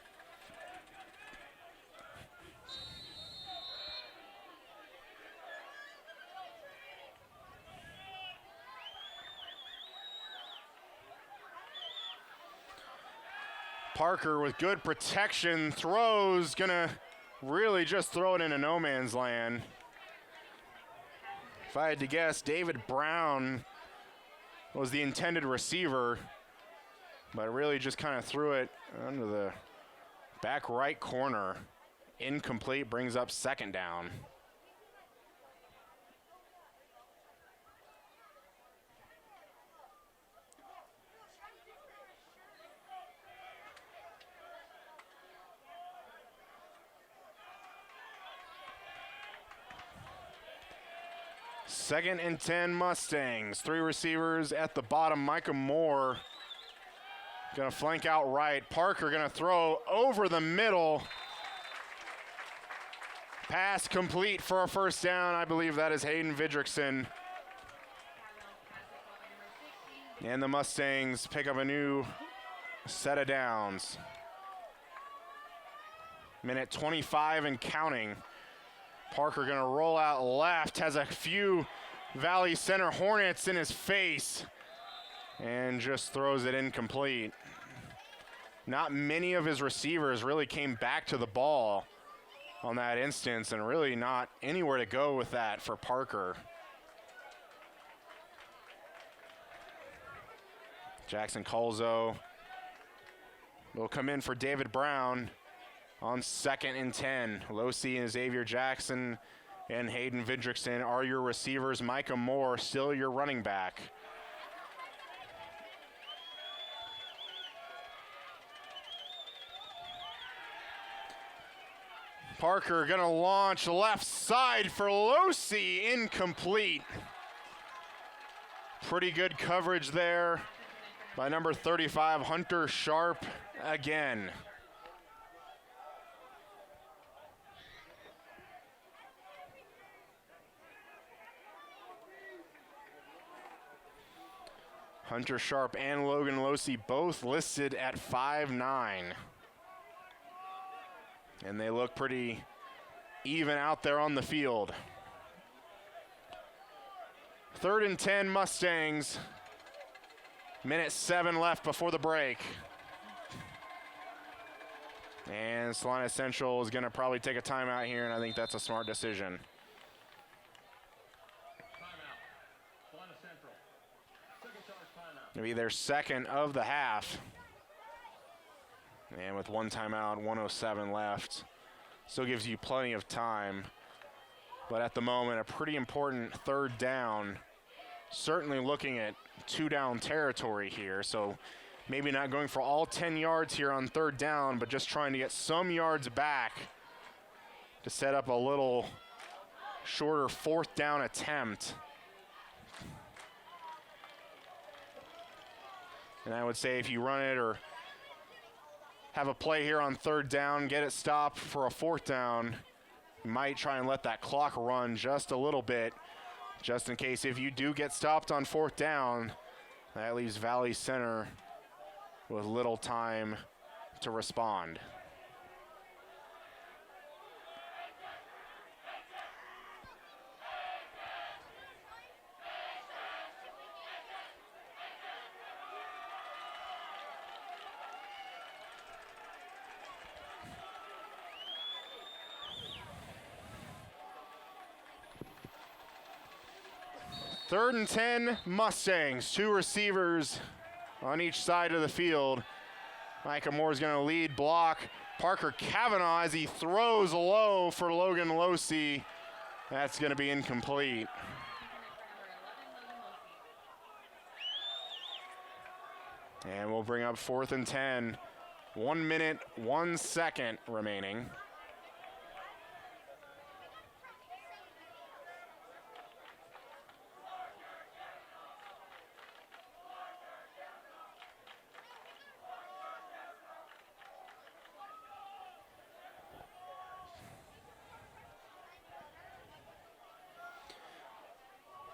Parker with good protection, throws, gonna really just throw it into no man's land. If I had to guess, David Brown was the intended receiver, but really just kind of threw it under the back right corner. Incomplete, brings up second down. Second and 10 Mustangs. 3 receivers at the bottom. Micah Moore gonna flank out right. Parker gonna throw over the middle. Pass complete for a first down. I believe that is Hayden Vidrickson. And the Mustangs pick up a new set of downs. Minute 25 and counting. Parker gonna roll out left, has a few Valley Center Hornets in his face, and just throws it incomplete. Not many of his receivers really came back to the ball on that instance, and really not anywhere to go with that for Parker. Jackson Colzo will come in for David Brown on 2nd and 10. Losi and Xavier Jackson and Hayden Vidrickson are your receivers. Micah Moore still your running back. Parker gonna launch left side for Losi, incomplete. Pretty good coverage there by number 35, Hunter Sharp again. Hunter Sharp and Logan Losi both listed at 5'9". And they look pretty even out there on the field. 3rd and 10 Mustangs. Minute 7 left before the break. And Salina Central is gonna probably take a timeout here, and I think that's a smart decision. Timeout. Salina Central. Second charge timeout. It'll be their second of the half. And with 1 timeout, 1:07 left. Still gives you plenty of time. But at the moment, a pretty important 3rd down. Certainly looking at 2-down territory here. So maybe not going for all 10 yards here on 3rd down, but just trying to get some yards back to set up a little shorter 4th down attempt. And I would say if you run it or have a play here on 3rd down, get it stopped for a 4th down, you might try and let that clock run just a little bit just in case if you do get stopped on 4th down, that leaves Valley Center with little time to respond. Third and 10 Mustangs, 2 receivers on each side of the field. Micah Moore's going to lead block. Parker Kavanaugh as he throws low for Logan Losey. That's going to be incomplete. And we'll bring up 4th and 10. 1 minute, 1 second remaining.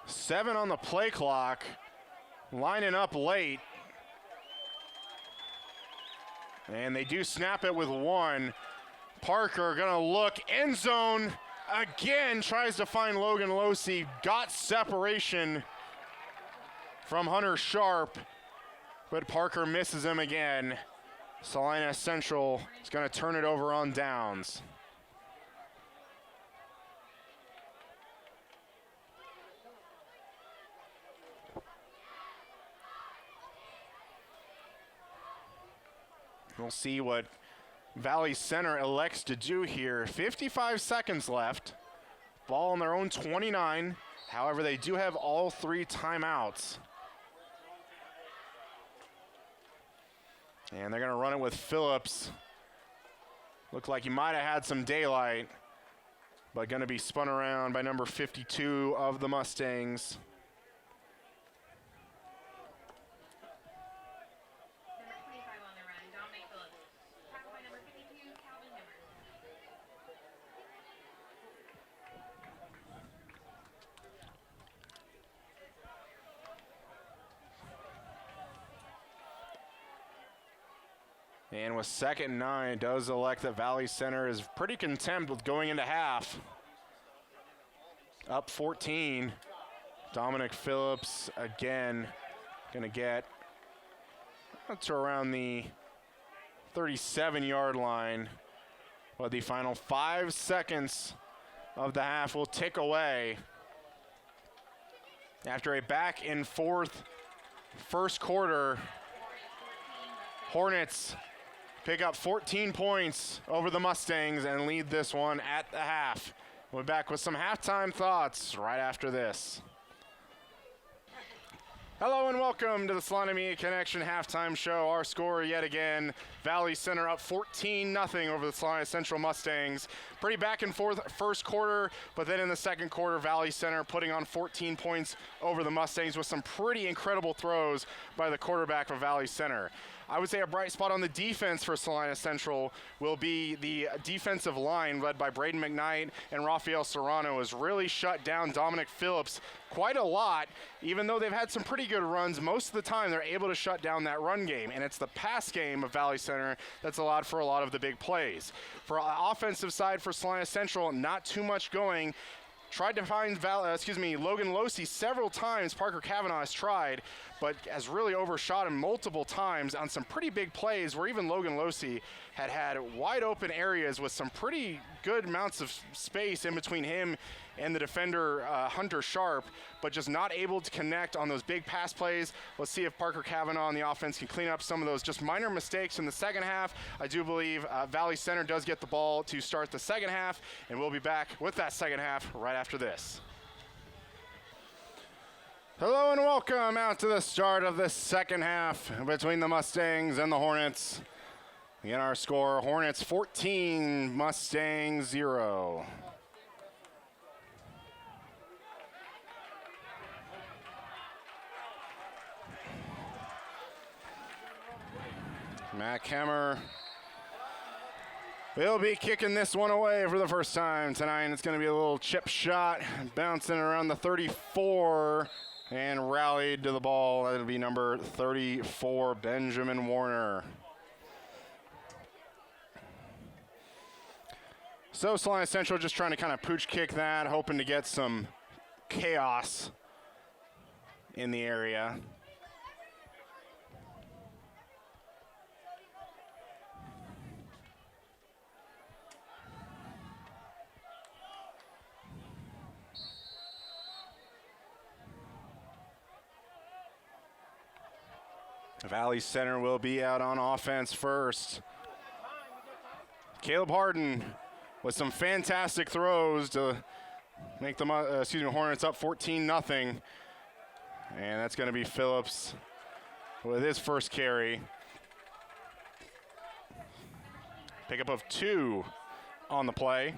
Seven on the play clock, lining up late. And they do snap it with 1. Parker gonna look, end zone again, tries to find Logan Losey, got separation from Hunter Sharp, but Parker misses him again. Salina Central is gonna turn it over on downs. We'll see what Valley Center elects to do here. 55 seconds left. Ball on their own 29. However, they do have all 3 timeouts. And they're going to run it with Phillips. Looked like he might have had some daylight, but going to be spun around by number 52 of the Mustangs. And with 2nd and 9, does elect that Valley Center is pretty content with going into half. Up 14. Dominic Phillips again going to get to around the 37-yard line. But the final 5 seconds of the half will tick away. After a back and forth first quarter, Hornets pick up 14 points over the Mustangs and lead this one at the half. We'll be back with some halftime thoughts right after this. Hello and welcome to the Salina Media Connection halftime show. Our score yet again, Valley Center up 14-0 over the Salina Central Mustangs. Pretty back and forth first quarter, but then in the second quarter, Valley Center putting on 14 points over the Mustangs with some pretty incredible throws by the quarterback of Valley Center. I would say a bright spot on the defense for Salina Central will be the defensive line led by Braden McKnight and Rafael Serrano has really shut down Dominic Phillips quite a lot. Even though they've had some pretty good runs, most of the time they're able to shut down that run game, and it's the pass game of Valley Center that's allowed for a lot of the big plays. For offensive side for Salina Central, not too much going. Tried to find Logan Losey several times. Parker Kavanaugh has tried, but has really overshot him multiple times on some pretty big plays where even Logan Losey had wide open areas with some pretty good amounts of space in between him and the defender Hunter Sharp, but just not able to connect on those big pass plays. Let's see if Parker Kavanaugh on the offense can clean up some of those just minor mistakes in the second half. I do believe Valley Center does get the ball to start the second half, and we'll be back with that second half right after this. Hello and welcome out to the start of the second half between the Mustangs and the Hornets. Again, our score, Hornets 14, Mustangs 0. Matt Kemmer They'll be kicking this one away for the first time tonight. It's going to be a little chip shot, bouncing around the 34, and rallied to the ball. That'll be number 34, Benjamin Warner. So Salina Central just trying to kind of pooch kick that, hoping to get some chaos in the area. Valley Center will be out on offense first. Caleb Harden with some fantastic throws to make the Hornets up 14-0. And that's going to be Phillips with his first carry. Pickup of 2 on the play.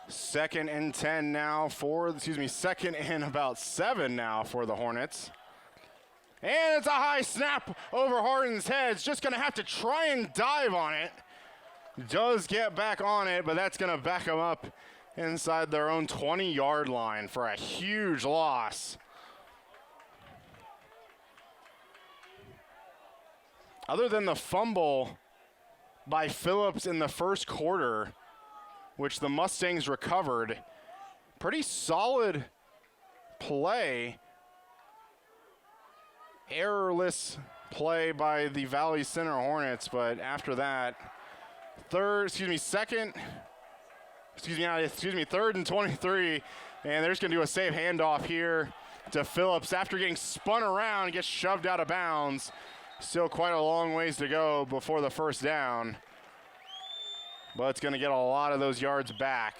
Second and about 7 now for the Hornets. And it's a high snap over Harden's head. It's just going to have to try and dive on it. Does get back on it, but that's going to back him up inside their own 20-yard line for a huge loss. Other than the fumble by Phillips in the first quarter, which the Mustangs recovered, pretty solid play. Errorless play by the Valley Center Hornets, but after that, third and 23, and they're just gonna do a safe handoff here to Phillips after getting spun around and gets shoved out of bounds. Still quite a long ways to go before the first down, but it's gonna get a lot of those yards back.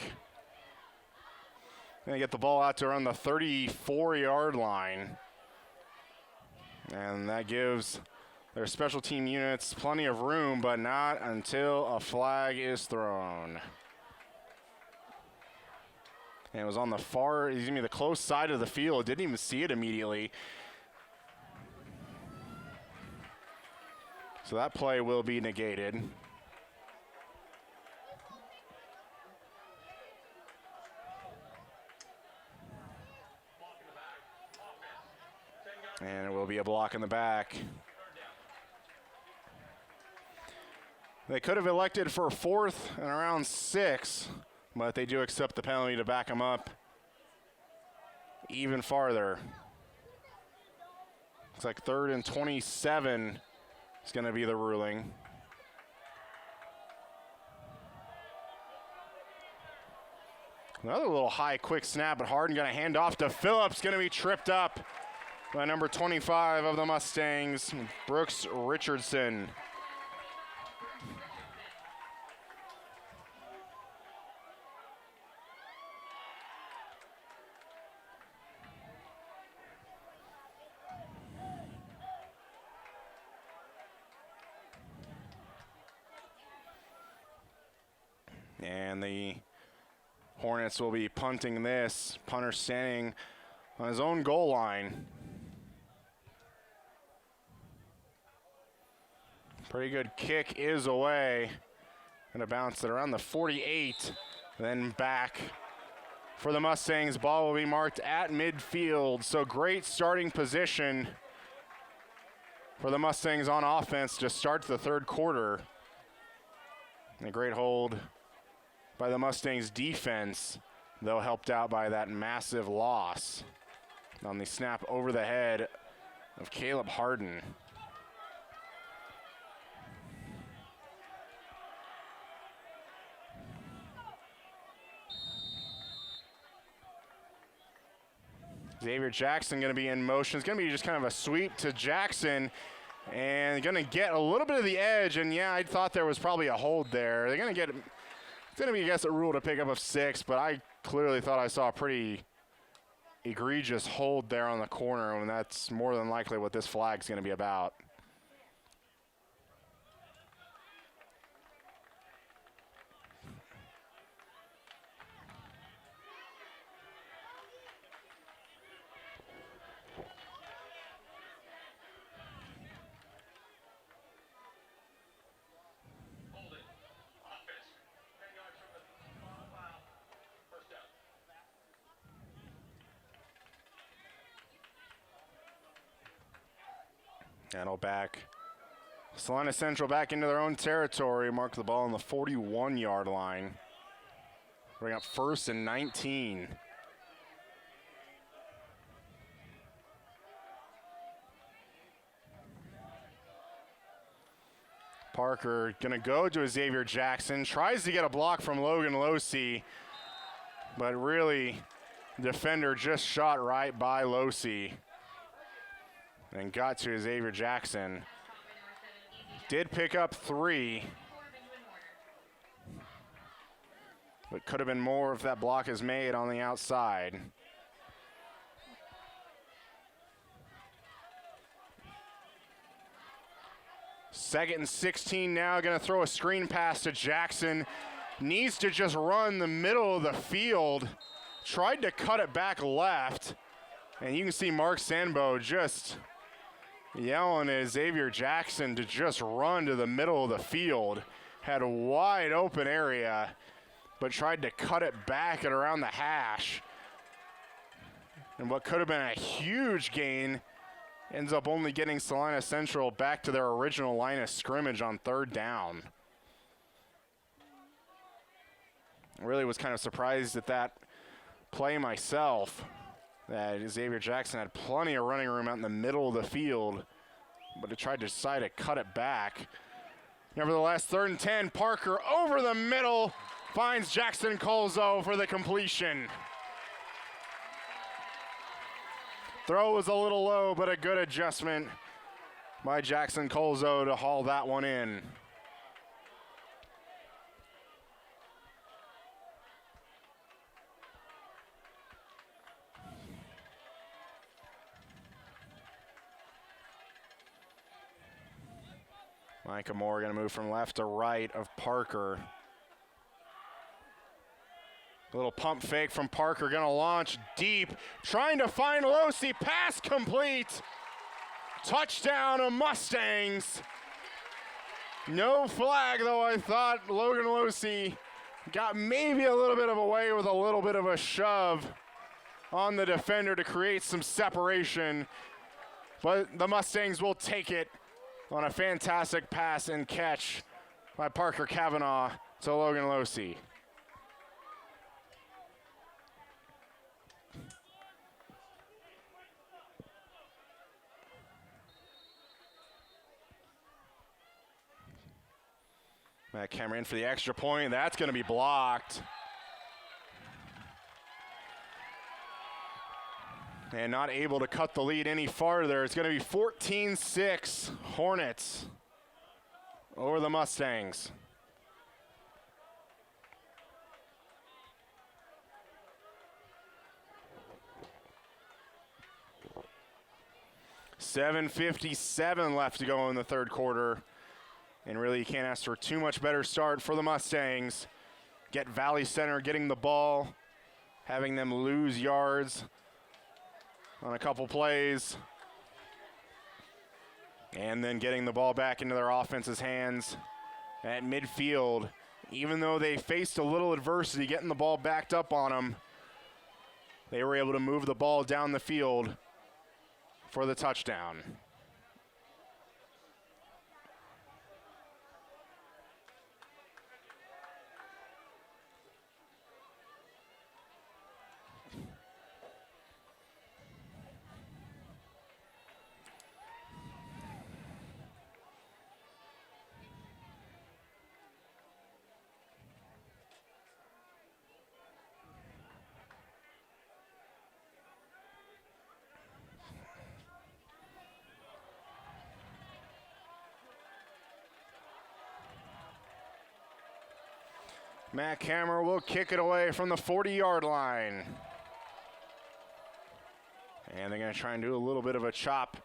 Gonna get the ball out to around the 34-yard line. And that gives their special team units plenty of room, but not until a flag is thrown. And it was on the close side of the field. Didn't even see it immediately. So that play will be negated. And it will be a block in the back. They could have elected for a 4th and around 6, but they do accept the penalty to back them up even farther. Looks like 3rd and 27 is going to be the ruling. Another little high, quick snap, but Harden going to hand off to Phillips, going to be tripped up by number 25 of the Mustangs, Brooks Richardson. And the Hornets will be punting this. Punter standing on his own goal line. Pretty good kick is away. Gonna bounce it around the 48, then back for the Mustangs. Ball will be marked at midfield. So great starting position for the Mustangs on offense to start the third quarter. And a great hold by the Mustangs defense, though helped out by that massive loss on the snap over the head of Caleb Harden. Xavier Jackson going to be in motion. It's going to be just kind of a sweep to Jackson and going to get a little bit of the edge. And yeah, I thought there was probably a hold there. They're going to get, it's going to be, I guess, a rule to pick up of 6, but I clearly thought I saw a pretty egregious hold there on the corner, and that's more than likely what this flag's going to be about. Handle back. Salina Central back into their own territory. Mark the ball on the 41-yard line. Bring up 1st and 19. Parker gonna go to Xavier Jackson. Tries to get a block from Logan Losey, but really, defender just shot right by Losey and got to Xavier Jackson. Did pick up 3, but could have been more if that block is made on the outside. Second and 16 now, gonna throw a screen pass to Jackson. Needs to just run the middle of the field. Tried to cut it back left. And you can see Mark Sandbo just yelling at Xavier Jackson to just run to the middle of the field. Had a wide open area, but tried to cut it back at around the hash. And what could have been a huge gain ends up only getting Salina Central back to their original line of scrimmage on 3rd down. I really was kind of surprised at that play myself, that Xavier Jackson had plenty of running room out in the middle of the field, but it tried to decide to cut it back. Nevertheless, 3rd and 10, Parker over the middle, finds Jackson Colzo for the completion. Throw was a little low, but a good adjustment by Jackson Colzo to haul that one in. Micah Moore going to move from left to right of Parker. A little pump fake from Parker, going to launch deep, trying to find Losey, pass complete. Touchdown of Mustangs. No flag, though. I thought Logan Losey got maybe a little bit of a way with a little bit of a shove on the defender to create some separation. But the Mustangs will take it on a fantastic pass and catch by Parker Kavanaugh to Logan Losey. Matt Cameron for the extra point. That's going to be blocked. And not able to cut the lead any farther. It's going to be 14-6 Hornets over the Mustangs. $7:57 left to go in the 3rd quarter. And really, you can't ask for too much better start for the Mustangs. Get Valley Center getting the ball, having them lose yards on a couple plays, and then getting the ball back into their offense's hands at midfield. Even though they faced a little adversity getting the ball backed up on them, they were able to move the ball down the field for the touchdown. Matt Kammer will kick it away from the 40-yard line. And they're going to try and do a little bit of a chop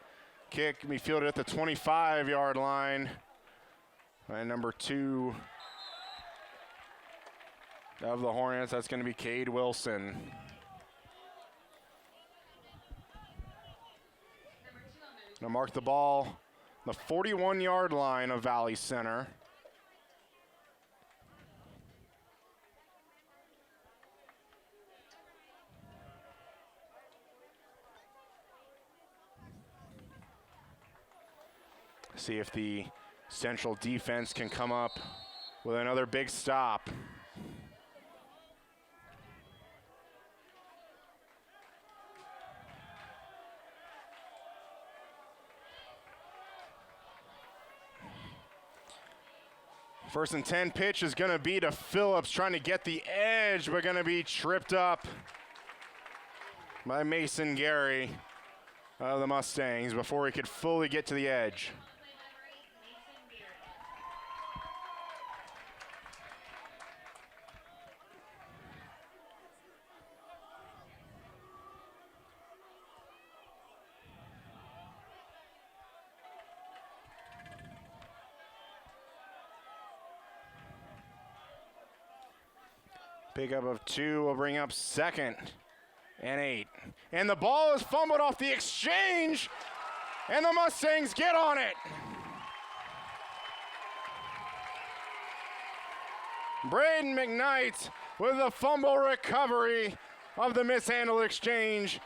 kick. Be fielded at the 25-yard line by number 2 of the Hornets. That's going to be Cade Wilson. Going to mark the ball, the 41-yard line of Valley Center. See if the Central defense can come up with another big stop. First and 10 pitch is going to be to Phillips, trying to get the edge, but going to be tripped up by Mason Gary of the Mustangs before he could fully get to the edge. Pickup of 2 will bring up 2nd and 8. And the ball is fumbled off the exchange, and the Mustangs get on it. Braden McKnight with the fumble recovery of the mishandled exchange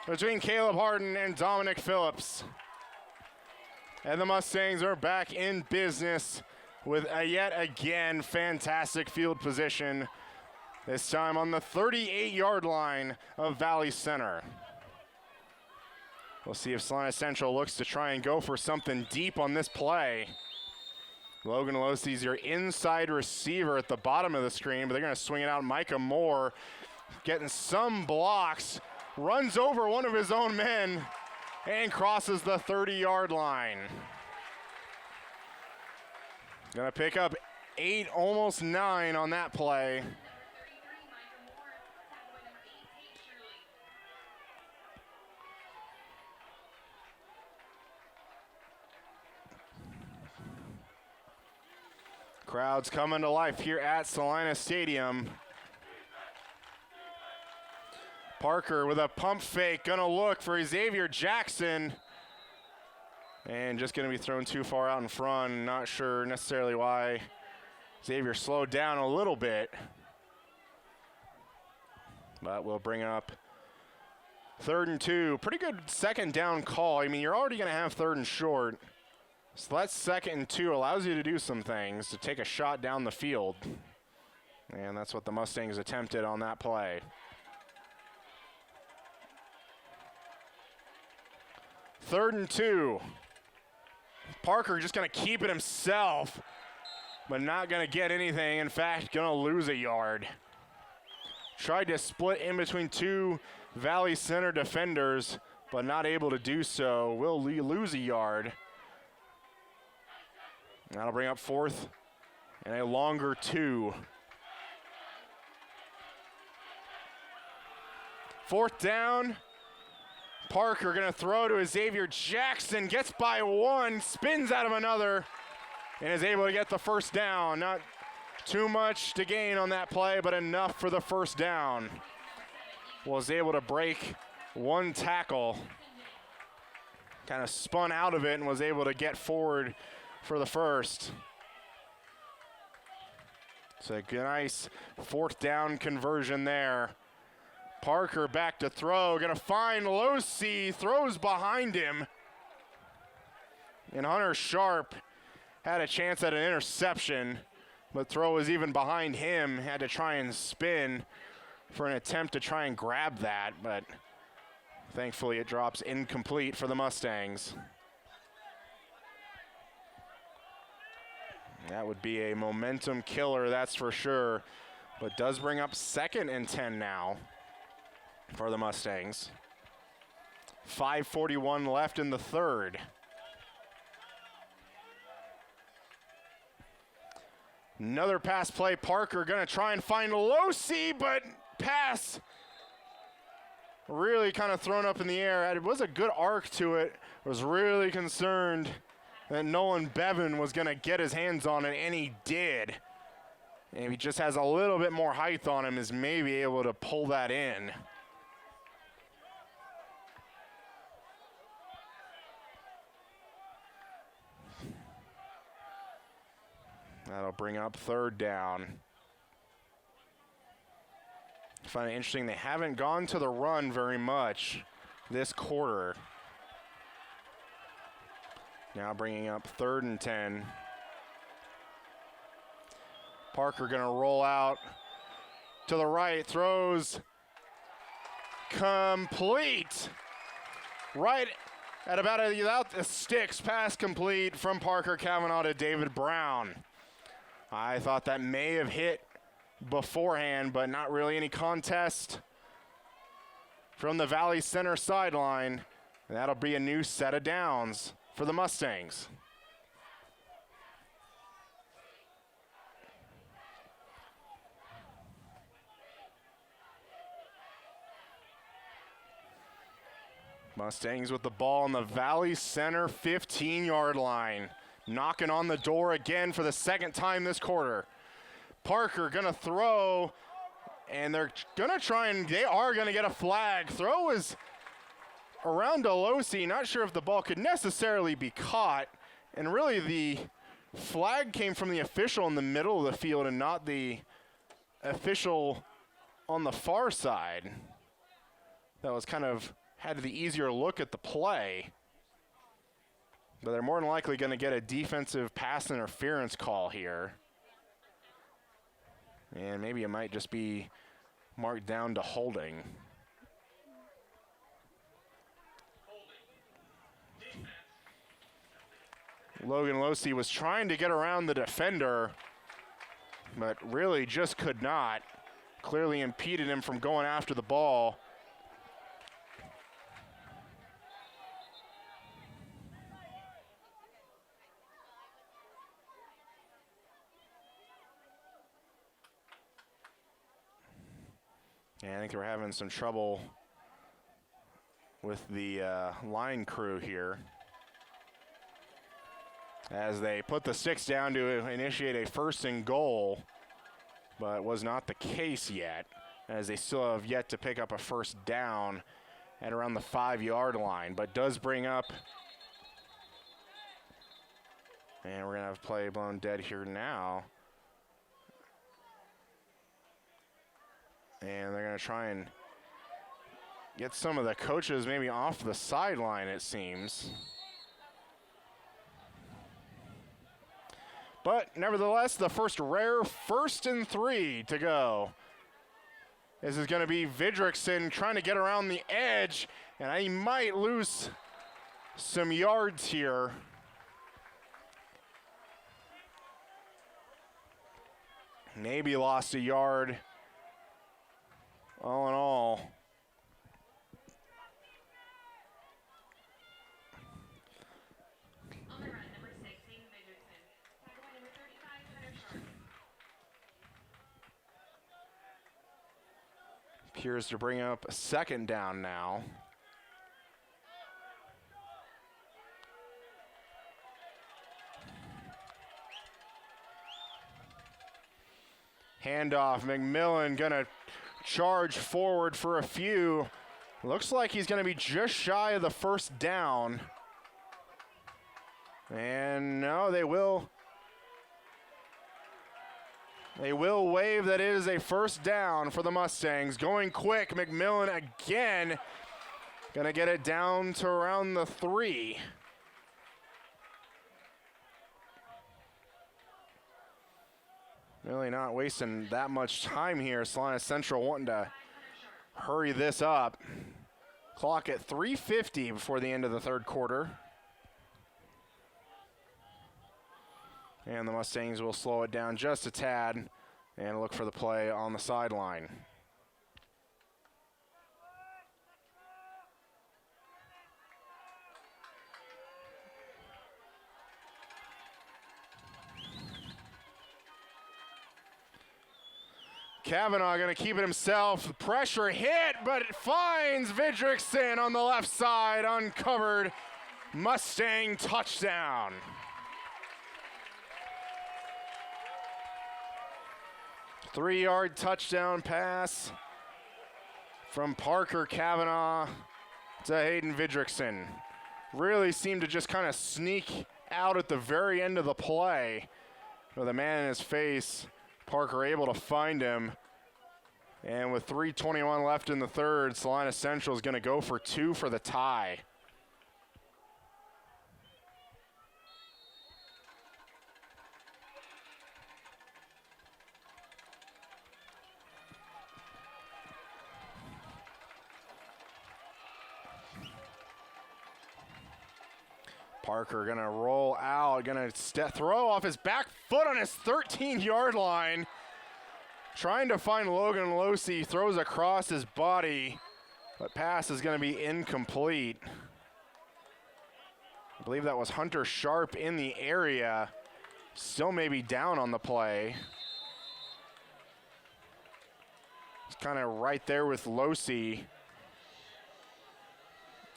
between Caleb Harden and Dominic Phillips. And the Mustangs are back in business with a yet again fantastic field position, this time on the 38-yard line of Valley Center. We'll see if Salina Central looks to try and go for something deep on this play. Logan Losey's your inside receiver at the bottom of the screen, but they're going to swing it out. Micah Moore getting some blocks, runs over one of his own men, and crosses the 30-yard line. Going to pick up 8, almost 9 on that play. Crowds coming to life here at Salina Stadium. Parker with a pump fake, gonna look for Xavier Jackson. And just gonna be thrown too far out in front. Not sure necessarily why Xavier slowed down a little bit. But we'll bring up 3rd and 2. Pretty good second down call. I mean, you're already gonna have 3rd and short. So that's 2nd and 2, allows you to do some things, to take a shot down the field. And that's what the Mustangs attempted on that play. 3rd and 2. Parker just going to keep it himself, but not going to get anything. In fact, going to lose a yard. Tried to split in between 2 Valley Center defenders, but not able to do so. Will lose a yard. That'll bring up 4th and a longer 2. 4th down. Parker going to throw to Xavier Jackson. Gets by 1, spins out of another, and is able to get the 1st down. Not too much to gain on that play, but enough for the 1st down. Was able to break 1 tackle. Kind of spun out of it and was able to get forward for the 1st. So a nice 4th down conversion there. Parker back to throw, gonna find Losey, throws behind him. And Hunter Sharp had a chance at an interception, but throw was even behind him, had to try and spin for an attempt to try and grab that, but thankfully it drops incomplete for the Mustangs. That would be a momentum killer, that's for sure, but does bring up 2nd and 10 now for the Mustangs. 5:41 left in the 3rd. Another pass play. Parker gonna try and find Losey, but pass really kind of thrown up in the air. It was a good arc to it. Was really concerned that Nolan Bevan was gonna get his hands on it, and he did. And if he just has a little bit more height on him, is maybe able to pull that in. That'll bring up 3rd down. I find it interesting, they haven't gone to the run very much this quarter. Now bringing up 3rd and 10. Parker going to roll out to the right, throws complete. Right at about without the sticks, pass complete from Parker Kavanaugh to David Brown. I thought that may have hit beforehand, but not really any contest from the Valley Center sideline. And that'll be a new set of downs for the Mustangs. Mustangs with the ball on the Valley Center 15-yard line. Knocking on the door again for the second time this quarter. Parker gonna throw, and they're gonna try and they are gonna get a flag. Throw is around Delosi. Not sure if the ball could necessarily be caught. And really the flag came from the official in the middle of the field and not the official on the far side. That was kind of had the easier look at the play. But they're more than likely going to get a defensive pass interference call here. And maybe it might just be marked down to holding. Logan Losey was trying to get around the defender, but really just could not. Clearly impeded him from going after the ball. And I think we're having some trouble with the line crew here as they put the sticks down to initiate a 1st and goal, but it was not the case yet, as they still have yet to pick up a 1st down at around the 5-yard line, but does bring up, and we're going to have play blown dead here now. And they're going to try and get some of the coaches maybe off the sideline, it seems. But nevertheless, the first rare 1st and 3 to go. This is going to be Vidrickson trying to get around the edge, and he might lose some yards here. Maybe lost a yard. All in all, On the run, number 6, Hayden Vidrickson. Tackle by number 35, Hunter Sharp. appears to bring up a 2nd down now. Handoff, McMillan gonna charge forward for a few. Looks like he's gonna be just shy of the 1st down. And no, they will wave that it is a 1st down for the Mustangs. Going quick, McMillan again. Gonna get it down to around the 3. Really not wasting that much time here. Salina Central wanting to hurry this up. Clock at 3:50 before the end of the 3rd quarter. And the Mustangs will slow it down just a tad and look for the play on the sideline. Kavanaugh going to keep it himself. Pressure hit, but it finds Vidrickson on the left side, uncovered. Mustang touchdown. Three-yard touchdown pass from Parker Kavanaugh to Hayden Vidrickson. Really seemed to just kind of sneak out at the very end of the play. With a man in his face, Parker able to find him. And with 3:21 left in the 3rd, Salina Central is going to go for 2 for the tie. Parker gonna roll out, gonna throw off his back foot on his 13-yard line. Trying to find Logan Losey, throws across his body, but pass is gonna be incomplete. I believe that was Hunter Sharp in the area. Still maybe down on the play. It's kind of right there with Losey.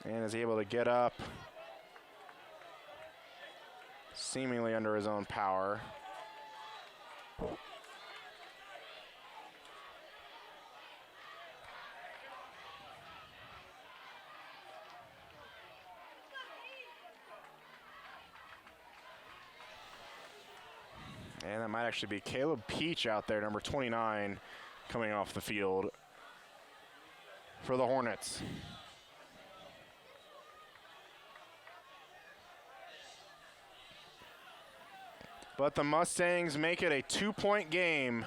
And is able to get up. Seemingly under his own power. And that might actually be Caleb Peach out there, number 29, coming off the field for the Hornets. But the Mustangs make it a 2-point game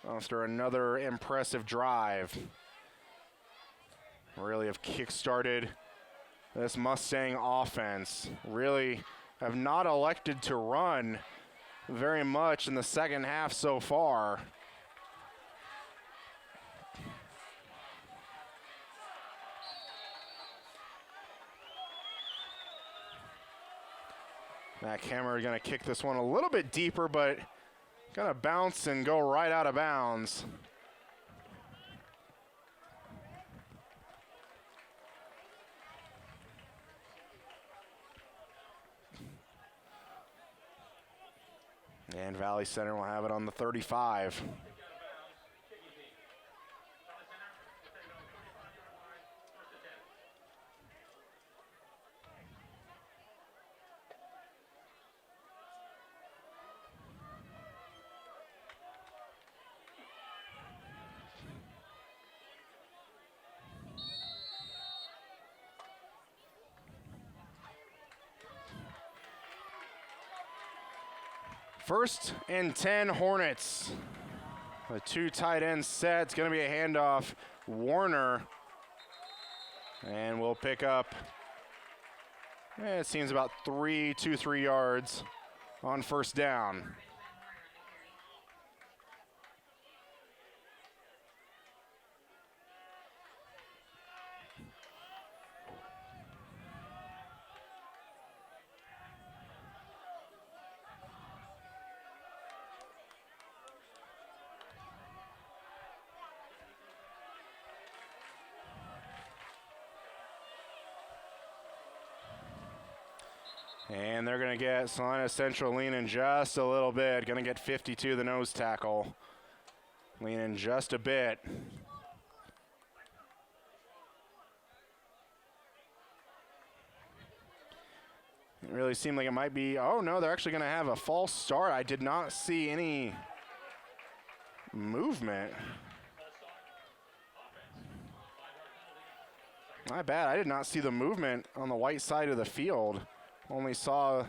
after another impressive drive. Really have kick-started this Mustang offense. Really have not elected to run very much in the second half so far. Matt Hammer going to kick this one a little bit deeper, but going to bounce and go right out of bounds. And Valley Center will have it on the 35. First and 10 Hornets. A 2 tight end set. It's going to be a handoff. Warner. And we'll pick up, it seems about 3 yards on first down. And they're going to get Salina Central leaning just a little bit. Going to get 52, the nose tackle. Leaning just a bit. It really seemed like it might be, oh no, they're actually going to have a false start. I did not see any movement. My bad, I did not see the movement on the white side of the field. Only saw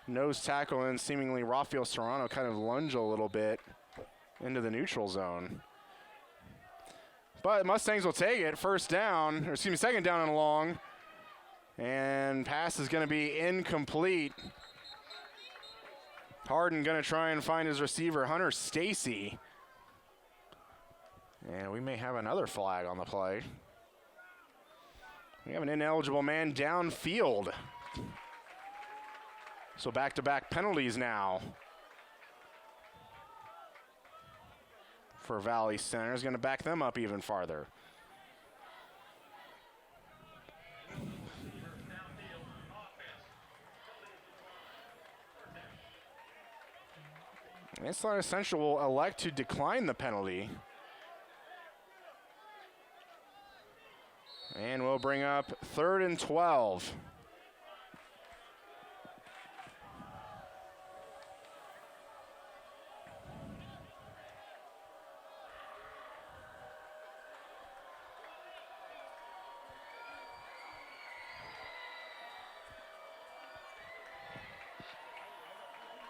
nose tackle and seemingly Rafael Serrano kind of lunge a little bit into the neutral zone. But Mustangs will take it. First down, or excuse me, second down and long. And pass is going to be incomplete. Harden going to try and find his receiver, Hunter Stacy. And we may have another flag on the play. We have an ineligible man downfield. So back-to-back penalties now for Valley Center. Is going to back them up even farther. It's not essential. Will elect to decline the penalty. And we'll bring up 3rd and 12.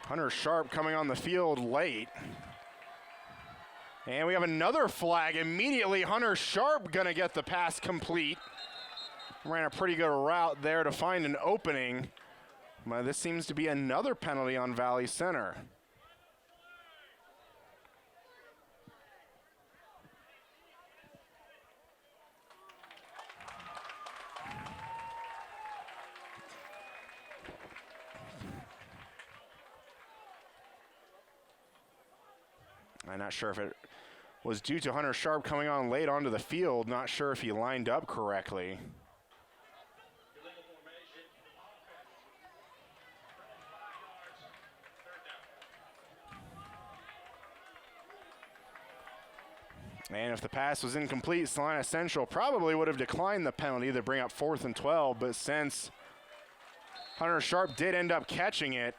Hunter Sharp coming on the field late. And we have another flag immediately. Hunter Sharp gonna get the pass complete. ran a pretty good route there to find an opening. But this seems to be another penalty on Valley Center. I'm not sure if it was due to Hunter Sharp coming on late onto the field. Not sure if he lined up correctly. Illegal formation. Offense. 5 yards. Third down. And if the pass was incomplete, Salina Central probably would have declined the penalty to bring up 4th and 12, but since Hunter Sharp did end up catching it,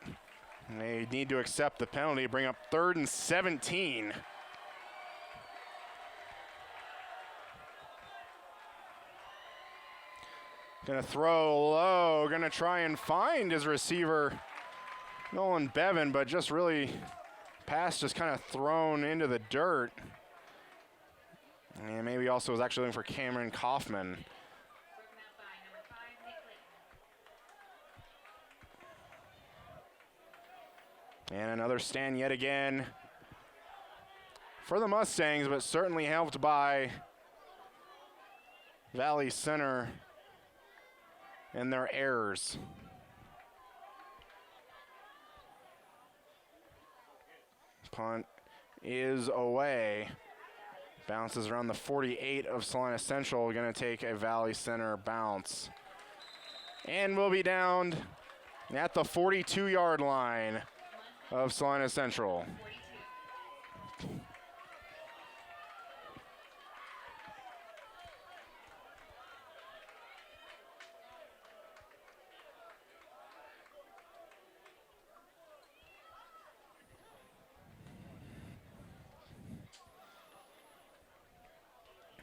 they need to accept the penalty, bring up 3rd and 17. Gonna throw low, gonna try and find his receiver, Nolan Bevan, but just really, pass just kind of thrown into the dirt. And maybe also was actually looking for Cameron Kaufman. Broken out by number 5, Nick Layton. And another stand yet again for the Mustangs, but certainly helped by Valley Center and their errors. Punt is away. Bounces around the 48 of Salina Central. Going to take a Valley Center bounce. And will be downed at the 42-yard line of Salina Central. 42.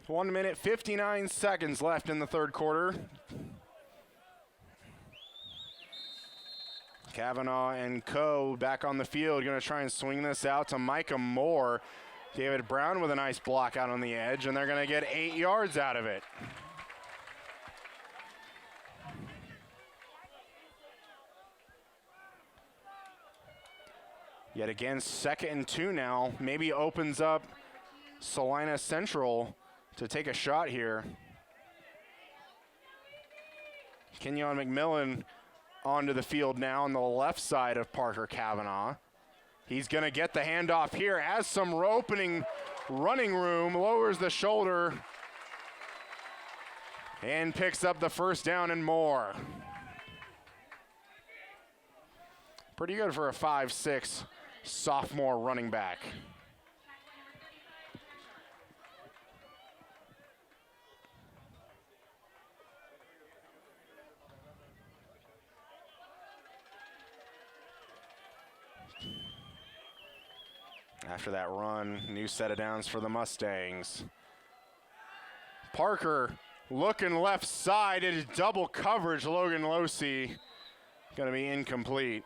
One minute, 59 seconds left in the third quarter. Kavanaugh and Co. back on the field, going to try and swing this out to Micah Moore. David Brown with a nice block out on the edge, and they're going to get 8 yards out of it. Yet again, 2nd and 2 now. Maybe opens up Salina Central to take a shot here. Kenyon McMillan onto the field now on the left side of Parker Kavanaugh. He's going to get the handoff here, has some opening running room, lowers the shoulder, and picks up the first down and more. Pretty good for a 5'6" sophomore running back. After that run, new set of downs for the Mustangs. Parker looking left side. It is double coverage. Logan Losey going to be incomplete.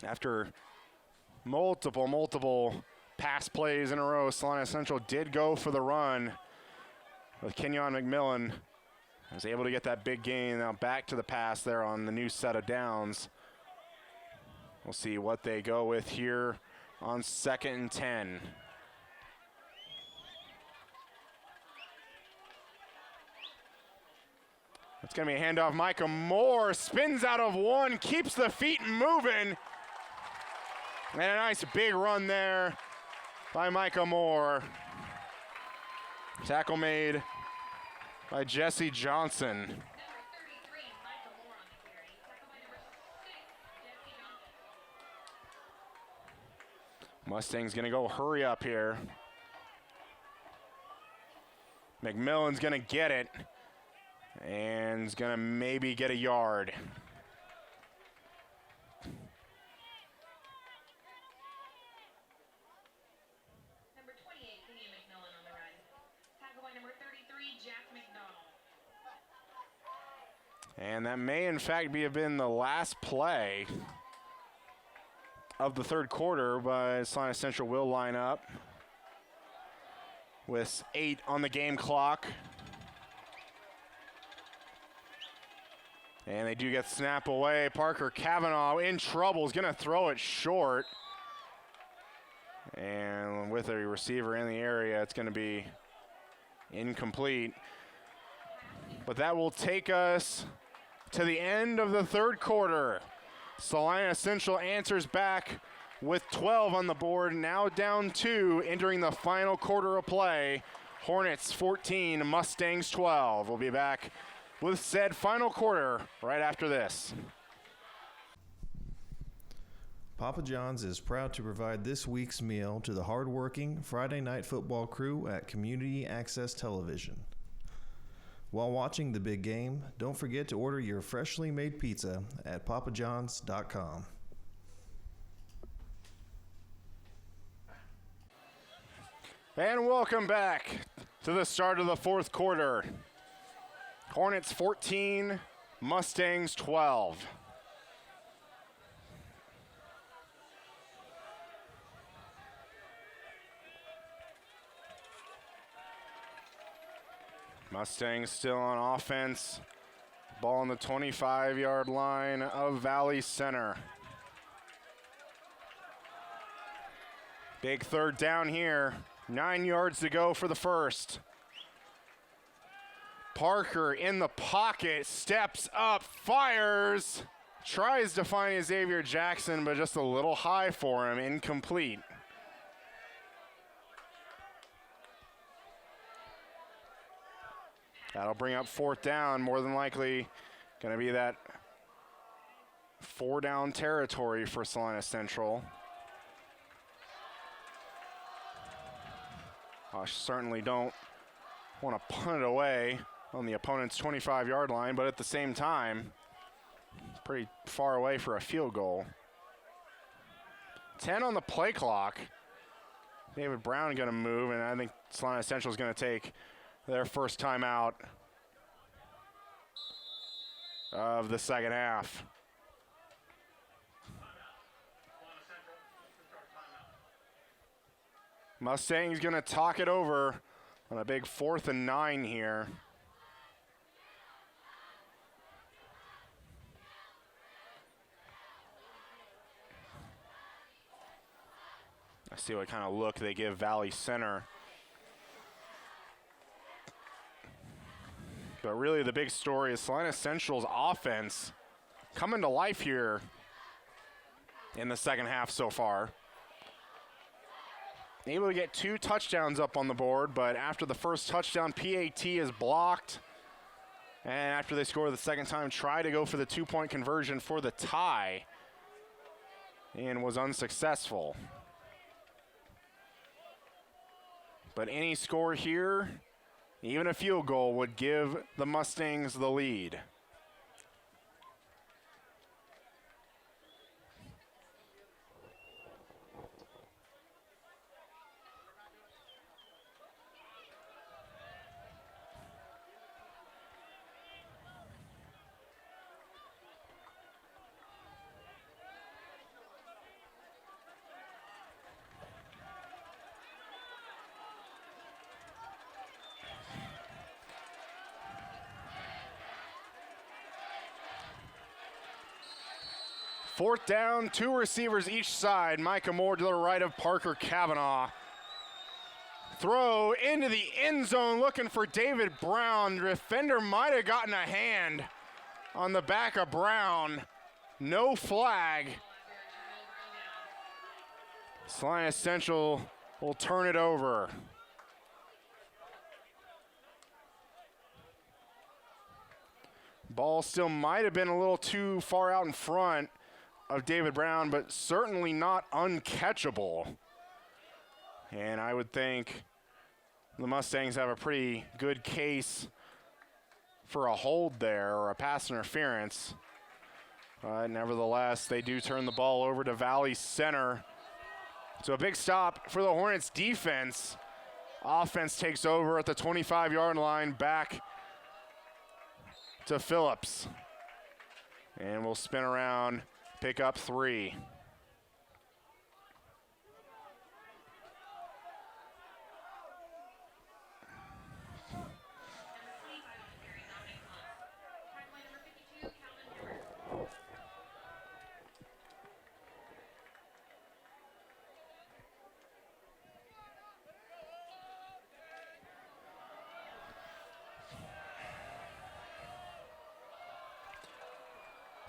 After multiple pass plays in a row, Salina Central did go for the run with Kenyon McMillan. Was able to get that big gain. Now back to the pass there on the new set of downs. We'll see what they go with here on 2nd and 10. It's going to be a handoff. Micah Moore spins out of one, keeps the feet moving. And a nice big run there by Micah Moore. Tackle made by Jesse Johnson. Number 33, Michael Moore on the carry. Tackled by number 6, Jesse Johnson. Mustang's going to go hurry up here. McMillan's going to get it. And is going to maybe get a yard. Number 28, Kenyon McMillan on the run. Tackled by number 33, Jack McDonald. And that may, in fact, have been the last play of the third quarter, but Salina Central will line up with 8 on the game clock. And they do get the snap away. Parker Kavanaugh in trouble, is going to throw it short. And with a receiver in the area, it's going to be incomplete. But that will take us to the end of the third quarter. Salina Central answers back with 12 on the board, now down 2, entering the final quarter of play. Hornets 14, Mustangs 12. We'll be back with said final quarter right after this. Papa John's is proud to provide this week's meal to the hardworking Friday night football crew at Community Access Television. While watching the big game, don't forget to order your freshly made pizza at papajohns.com. And welcome back to the start of the fourth quarter. Hornets 14, Mustangs 12. Mustangs still on offense. Ball on the 25-yard line of Valley Center. Big third down here. 9 yards to go for the first. Parker in the pocket, steps up, fires. Tries to find Xavier Jackson, but just a little high for him, incomplete. That'll bring up fourth down, more than likely going to be that 4-down territory for Salina Central. I certainly don't want to punt it away on the opponent's 25-yard line, but at the same time, pretty far away for a field goal. 10 on the play clock. David Brown going to move, and I think Salina Central is going to take their first timeout of the second half. Mustangs going to talk it over on a big 4th and 9 here. I see what kind of look they give Valley Center. But really the big story is Salina Central's offense coming to life here in the second half so far. Able to get 2 touchdowns up on the board, but after the first touchdown, PAT is blocked. And after they score the second time, try to go for the 2-point conversion for the tie and was unsuccessful. But any score here, even a field goal, would give the Mustangs the lead. Fourth down, 2 receivers each side. Micah Moore to the right of Parker Kavanaugh. Throw into the end zone looking for David Brown. The defender might have gotten a hand on the back of Brown. No flag. Salina Central will turn it over. Ball still might have been a little too far out in front of David Brown, but certainly not uncatchable. And I would think the Mustangs have a pretty good case for a hold there or a pass interference. But nevertheless, they do turn the ball over to Valley Center. So a big stop for the Hornets defense. Offense takes over at the 25-yard line, back to Phillips. And we'll spin around, pick up 3.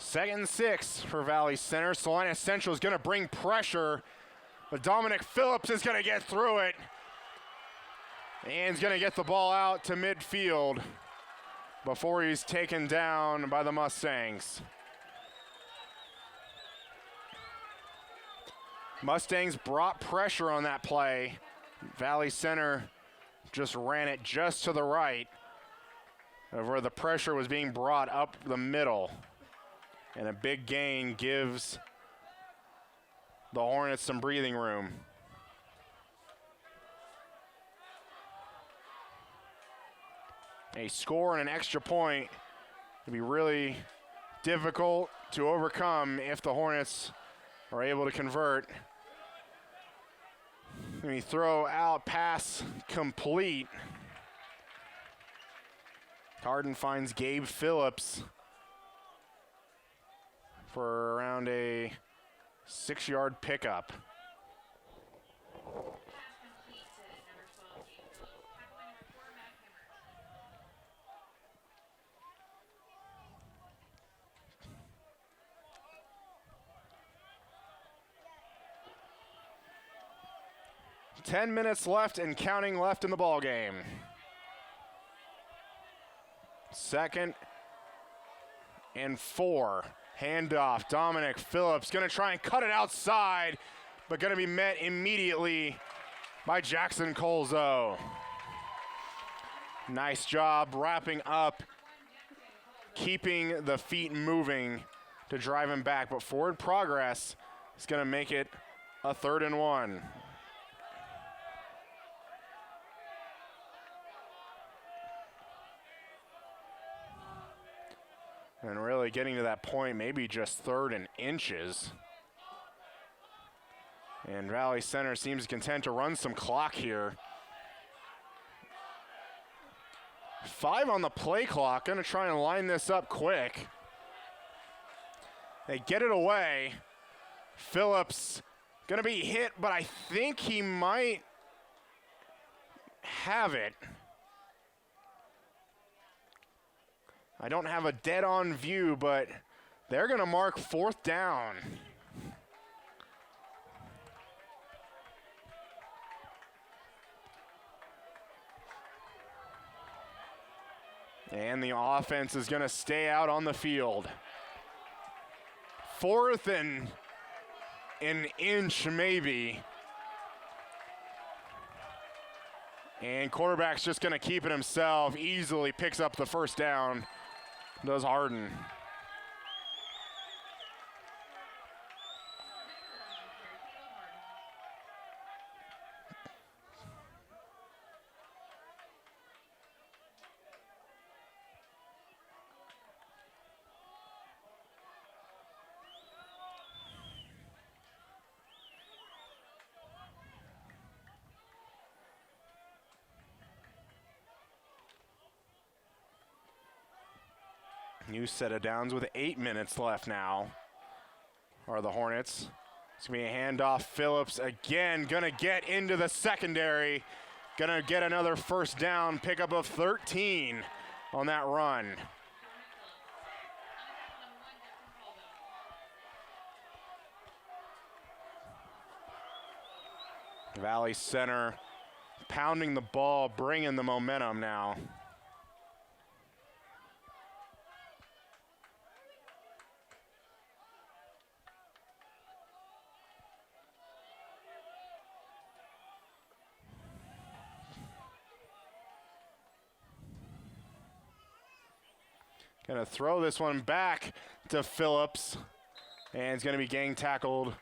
2nd and 6 for Valley Center. Salina Central is going to bring pressure, but Dominic Phillips is going to get through it. And he's going to get the ball out to midfield before he's taken down by the Mustangs. Mustangs brought pressure on that play. Valley Center just ran it just to the right of where the pressure was being brought up the middle. And a big gain gives the Hornets some breathing room. A score and an extra point would be really difficult to overcome if the Hornets are able to convert. When you throw out, pass complete. Carden finds Gabe Phillips for around a 6-yard pickup. Pass complete to number 12, Gabe Phillips. Tackle by number 4, Matt Hemmert. 10 minutes left and counting left in the ball game. 2nd and 4. Handoff. Dominic Phillips going to try and cut it outside, but going to be met immediately by Jackson Colzo. Nice job wrapping up, keeping the feet moving to drive him back, but forward progress is going to make it a 3rd and 1. And really getting to that point, maybe just 3rd and inches. And Valley Center seems content to run some clock here. 5 on the play clock, gonna try and line this up quick. They get it away. Phillips gonna be hit, but I think he might have it. I don't have a dead-on view, but they're going to mark 4th down. And the offense is going to stay out on the field. 4th and an inch, maybe. And quarterback's just going to keep it himself, easily picks up the 1st down. Does Harden. New set of downs with 8 minutes left now are the Hornets. It's going to be a handoff. Phillips again going to get into the secondary. Going to get another 1st down, pickup of 13 on that run. Valley Center pounding the ball, bringing the momentum now. Gonna throw this one back to Phillips, and it's gonna be gang tackled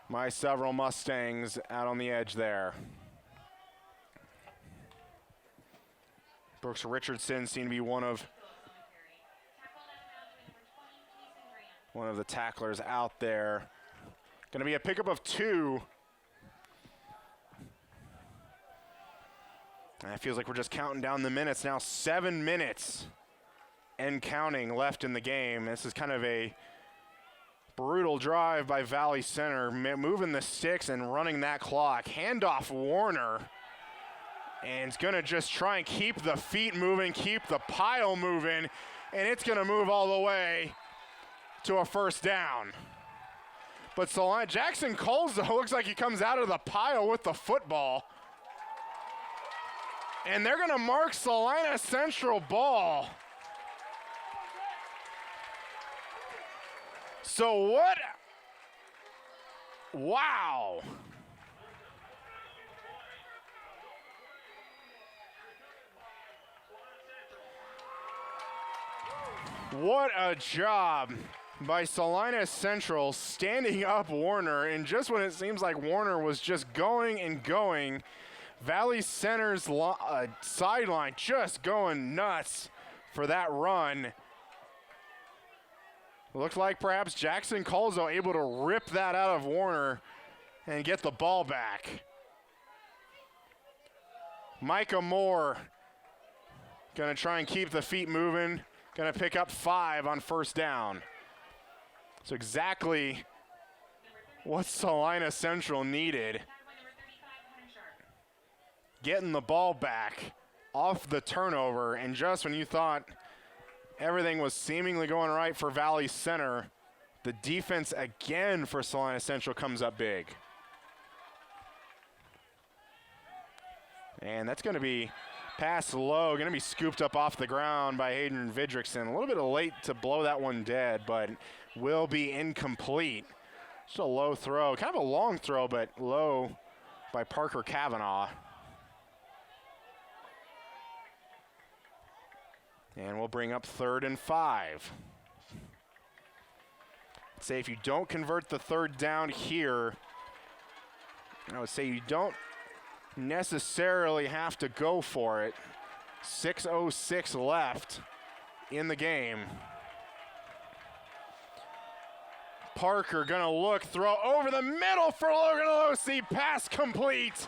by several Mustangs out on the edge there. Brooks Richardson seemed to be one of the tacklers out there. Gonna be a pickup of 2. And it feels like we're just counting down the minutes now. 7 minutes and counting left in the game. This is kind of a brutal drive by Valley Center, moving the sticks and running that clock. Handoff Warner, and it's gonna just try and keep the feet moving, keep the pile moving, and it's gonna move all the way to a first down. But Salina, Jackson Colzo looks like he comes out of the pile with the football. And they're going to mark Salina Central ball. So what? Wow. What a job by Salina Central standing up Warner. And just when it seems like Warner was just going and going, Valley Center's sideline just going nuts for that run. Looks like perhaps Jackson Colzo able to rip that out of Warner and get the ball back. Micah Moore gonna try and keep the feet moving. Gonna pick up 5 on first down. So exactly what Salina Central needed. Getting the ball back off the turnover, and just when you thought everything was seemingly going right for Valley Center, the defense again for Salina Central comes up big. And that's going to be pass low, going to be scooped up off the ground by Hayden Vidrickson. A little bit late to blow that one dead, but will be incomplete. Just a low throw, kind of a long throw, but low by Parker Kavanaugh. And we'll bring up 3rd and 5. Say if you don't convert the third down here, I would say you don't necessarily have to go for it. 6:06 left in the game. Parker gonna look, throw over the middle for Logan Alosi, pass complete.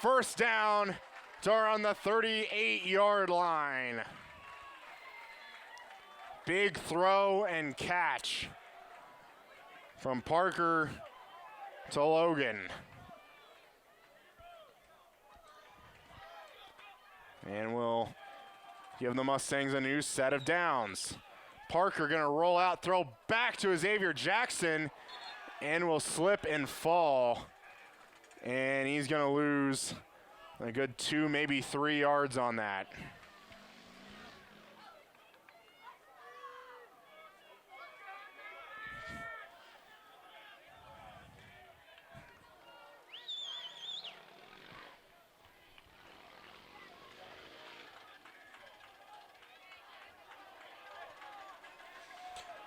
First down to around the 38-yard line. Big throw and catch from Parker to Logan. And we'll give the Mustangs a new set of downs. Parker gonna roll out, throw back to Xavier Jackson, and will slip and fall. And he's gonna lose a good 2, maybe 3 yards on that.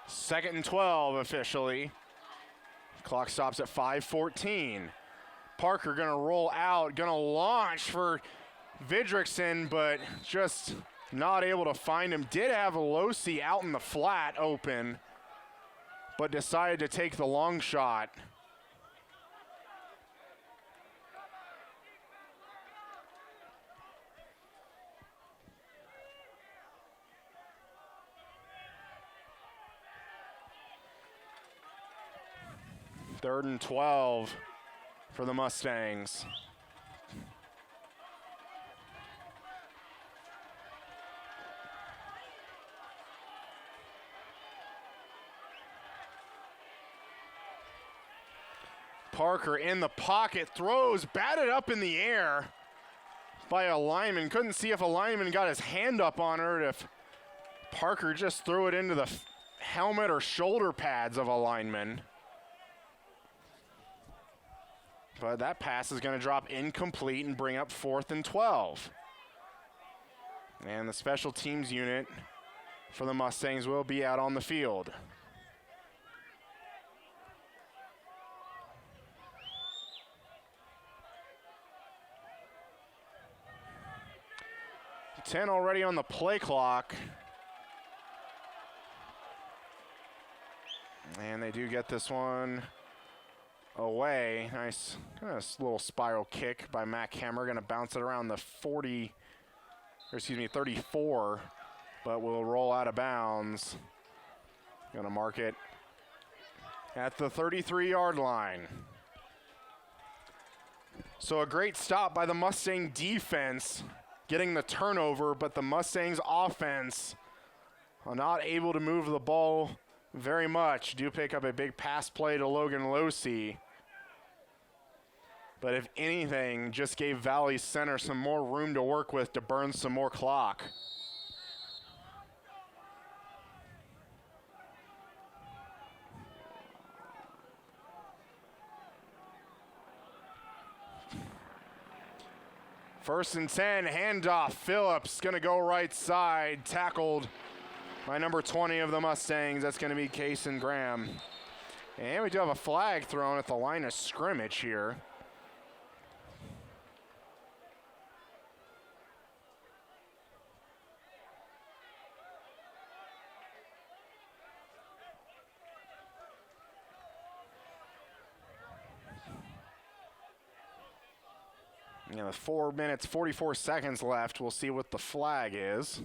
Second and 12 officially. Clock stops at 5:14. Parker gonna roll out, gonna launch for Vidrickson, but just not able to find him. Did have Alosi out in the flat open, but decided to take the long shot. Third and 12 for the Mustangs. Parker in the pocket, throws, batted up in the air by a lineman. Couldn't see if a lineman got his hand up on her, if Parker just threw it into the helmet or shoulder pads of a lineman. But that pass is going to drop incomplete and bring up 4th and 12. And the special teams unit for the Mustangs will be out on the field. $10 already on the play clock. And they do get this one away. Nice little spiral kick by Mac Hammer. Going to bounce it around the 34, but will roll out of bounds. Going to mark it at the 33-yard line. So a great stop by the Mustang defense, getting the turnover, but the Mustangs offense are not able to move the ball very much. Do pick up a big pass play to Logan Losey. But if anything, just gave Valley Center some more room to work with to burn some more clock. First and 10, handoff. Phillips going to go right side, tackled by number 20 of the Mustangs. That's going to be Kason Graham. And we do have a flag thrown at the line of scrimmage here. You know, 4 minutes, 44 seconds left. We'll see what the flag is.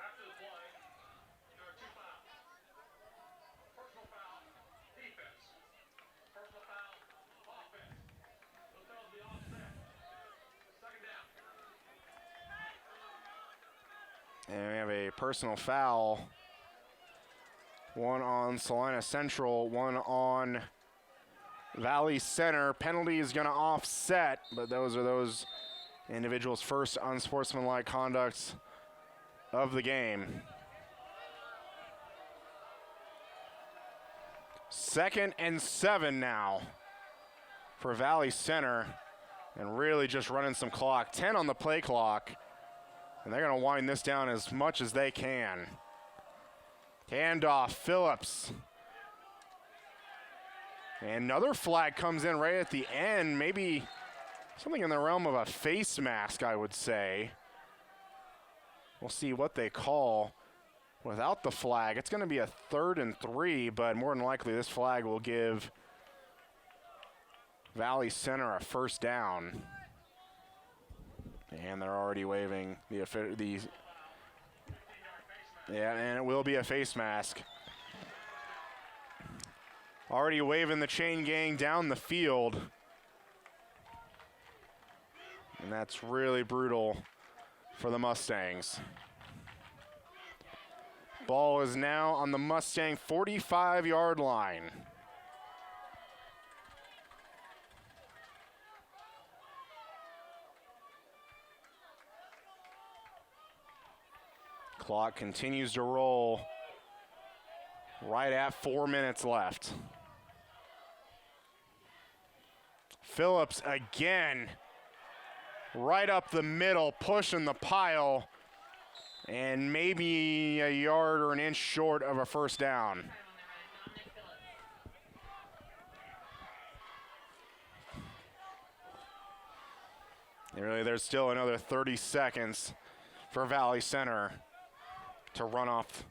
After the play, there are 2 fouls. Personal foul, defense. Personal foul, offense. Those fouls will be offset. Second down. And we have a personal foul. One on Salina Central, one on Valley Center. Penalty is going to offset, but those are those individuals' first unsportsmanlike conducts of the game. Second and 7 now for Valley Center, and really just running some clock. 10 on the play clock, and they're going to wind this down as much as they can. Handoff, Phillips. And another flag comes in right at the end, maybe something in the realm of a face mask, I would say. We'll see what they call without the flag. It's going to be a 3rd and 3, but more than likely this flag will give Valley Center a first down. And they're already waving the yeah, and it will be a face mask. Already waving the chain gang down the field. And that's really brutal for the Mustangs. Ball is now on the Mustang 45-yard line. Clock continues to roll right at 4 minutes left. Phillips again, right up the middle, pushing the pile, and maybe a yard or an inch short of a first down. And really, there's still another 30 seconds for Valley Center to run off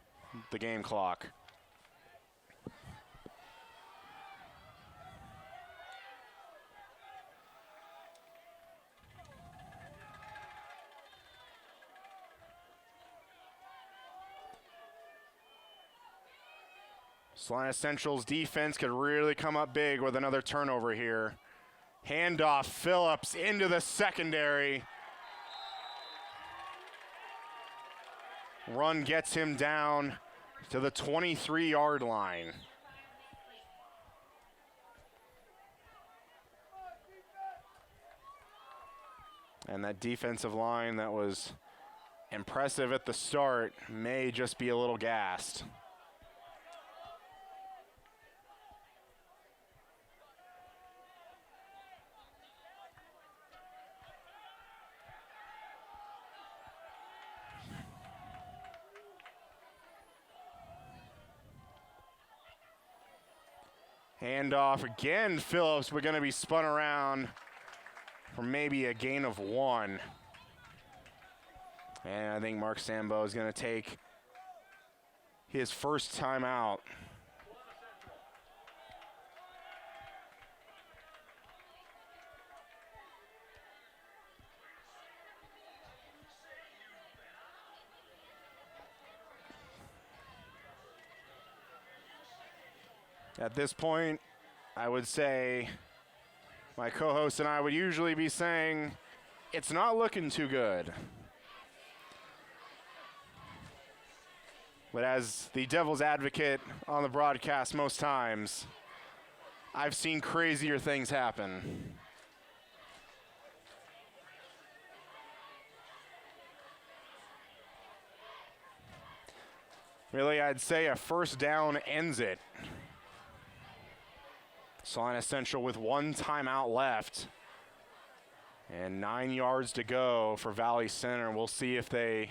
the game clock. Salina Central's defense could really come up big with another turnover here. Handoff, Phillips into the secondary. Run gets him down to the 23-yard line. And that defensive line that was impressive at the start may just be a little gassed. Handoff again, Phillips. We're going to be spun around for maybe a gain of 1. And I think Mark Sambo is going to take his first time out. At this point, I would say my co-host and I would usually be saying it's not looking too good. But as the devil's advocate on the broadcast most times, I've seen crazier things happen. Really, I'd say a first down ends it. Salina Central with 1 timeout left and 9 yards to go for Valley Center. We'll see if they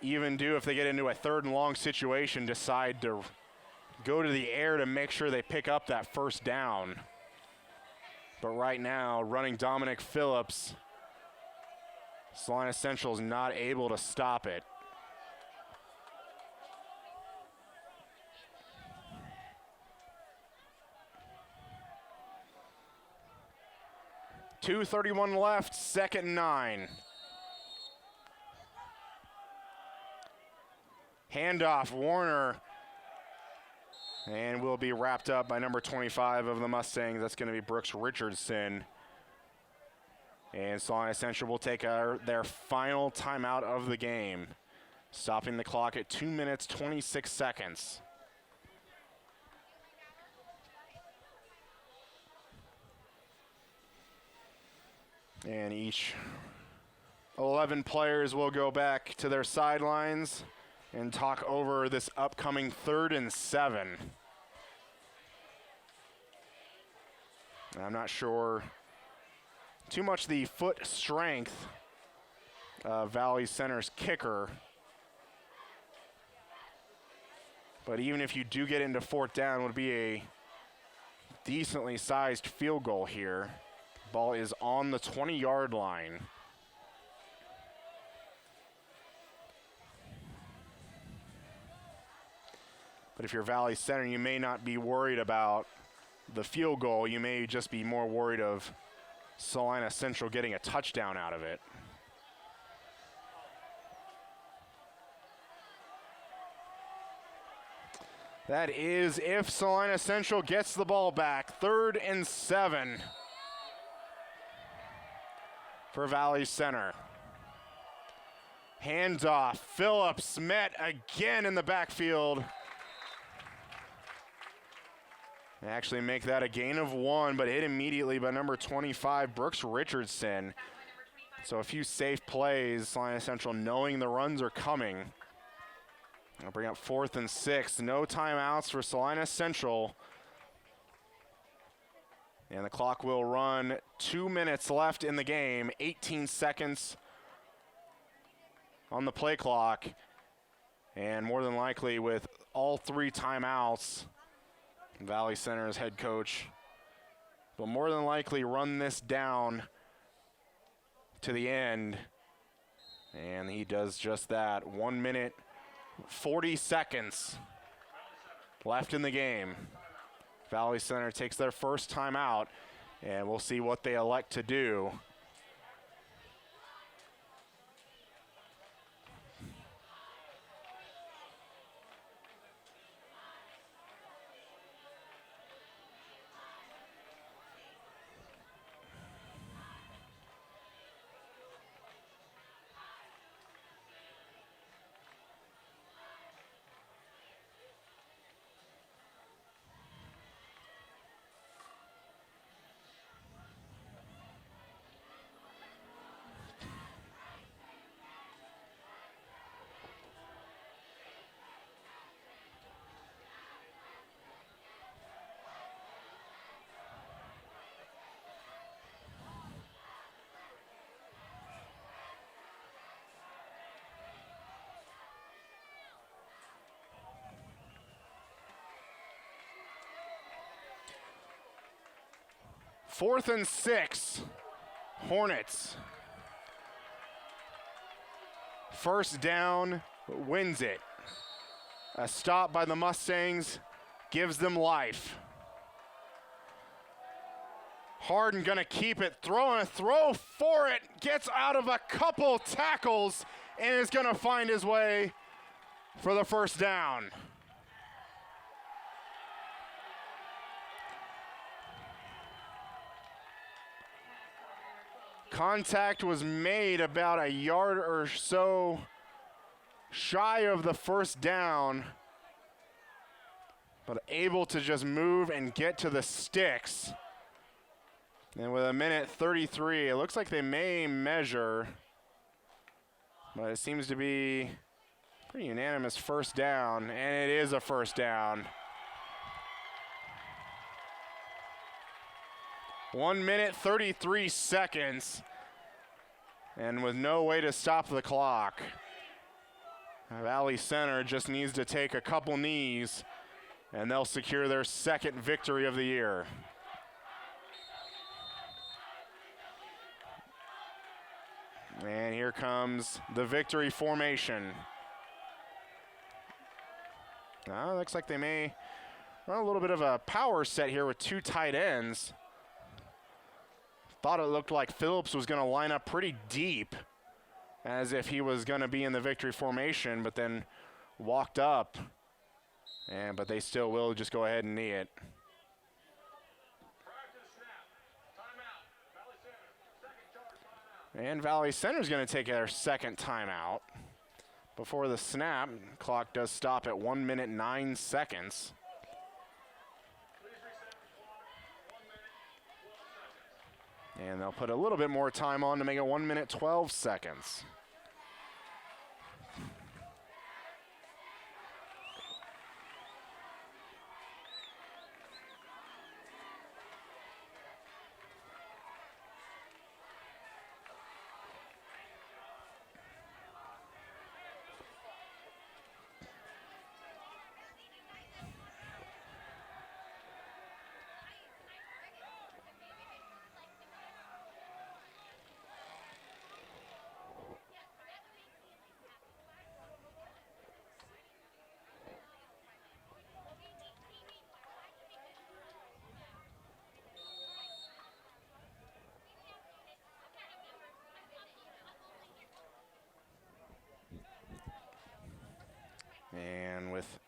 even do, if they get into a 3rd and long situation, decide to go to the air to make sure they pick up that first down. But right now, running Dominic Phillips, Salina Central is not able to stop it. .231 left, 2nd and 9. Handoff, Warner, and will be wrapped up by number 25 of the Mustangs. That's going to be Brooks Richardson. And Salina Central will take their final timeout of the game, stopping the clock at 2 minutes, 26 seconds. And each 11 players will go back to their sidelines and talk over this upcoming 3rd and 7. I'm not sure too much the foot strength of Valley Center's kicker. But even if you do get into 4th down, it would be a decently sized field goal here. Ball is on the 20-yard line. But if you're Valley Center, you may not be worried about the field goal. You may just be more worried of Salina Central getting a touchdown out of it. That is if Salina Central gets the ball back. 3rd and 7 for Valley Center. Handoff, Phillips met again in the backfield. They actually make that a gain of 1, but hit immediately by number 25, Brooks Richardson. So a few safe plays, Salina Central knowing the runs are coming. I'll bring up 4th and 6. No timeouts for Salina Central. And the clock will run. 2 minutes left in the game. 18 seconds on the play clock. And more than likely with all 3 timeouts, Valley Center's head coach will more than likely run this down to the end. And he does just that. 1 minute, 40 seconds left in the game. Valley Center takes their first timeout, and we'll see what they elect to do. Fourth and 6, Hornets. First down, wins it. A stop by the Mustangs gives them life. Harden gonna keep it, throwing a throw for it, gets out of a couple tackles and is gonna find his way for the first down. Contact was made about a yard or so shy of the first down, but able to just move and get to the sticks. And with 1:33, it looks like they may measure, but it seems to be pretty unanimous first down, and it is a first down. 1:33 seconds, and with no way to stop the clock. Valley Center just needs to take a couple knees, and they'll secure their second victory of the year. And here comes the victory formation. Looks like they may run a little bit of a power set here with two tight ends. Thought it looked like Phillips was going to line up pretty deep as if he was going to be in the victory formation, but then walked up. But they still will just go ahead and knee it. And Valley Center's going to take their second timeout. Before the snap, clock does stop at 1:09 seconds. And they'll put a little bit more time on to make it 1:12 seconds. And with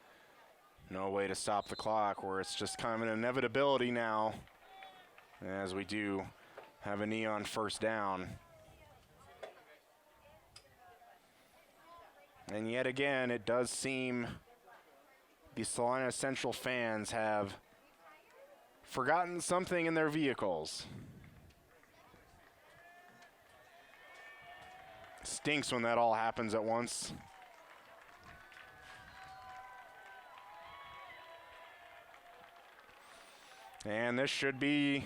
no way to stop the clock, where it's just kind of an inevitability now, as we do have a knee on first down. And yet again, it does seem the Salina Central fans have forgotten something in their vehicles. Stinks when that all happens at once. And this should be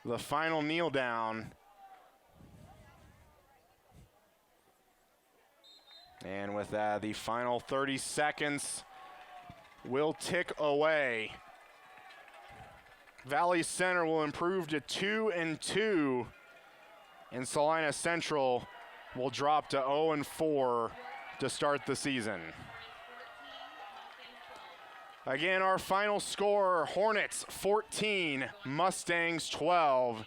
the final kneel down. And with that, the final 30 seconds will tick away. Valley Center will improve to 2-2, and Salina Central will drop to 0-4 to start the season. Again, our final score, Hornets 14, Mustangs 12.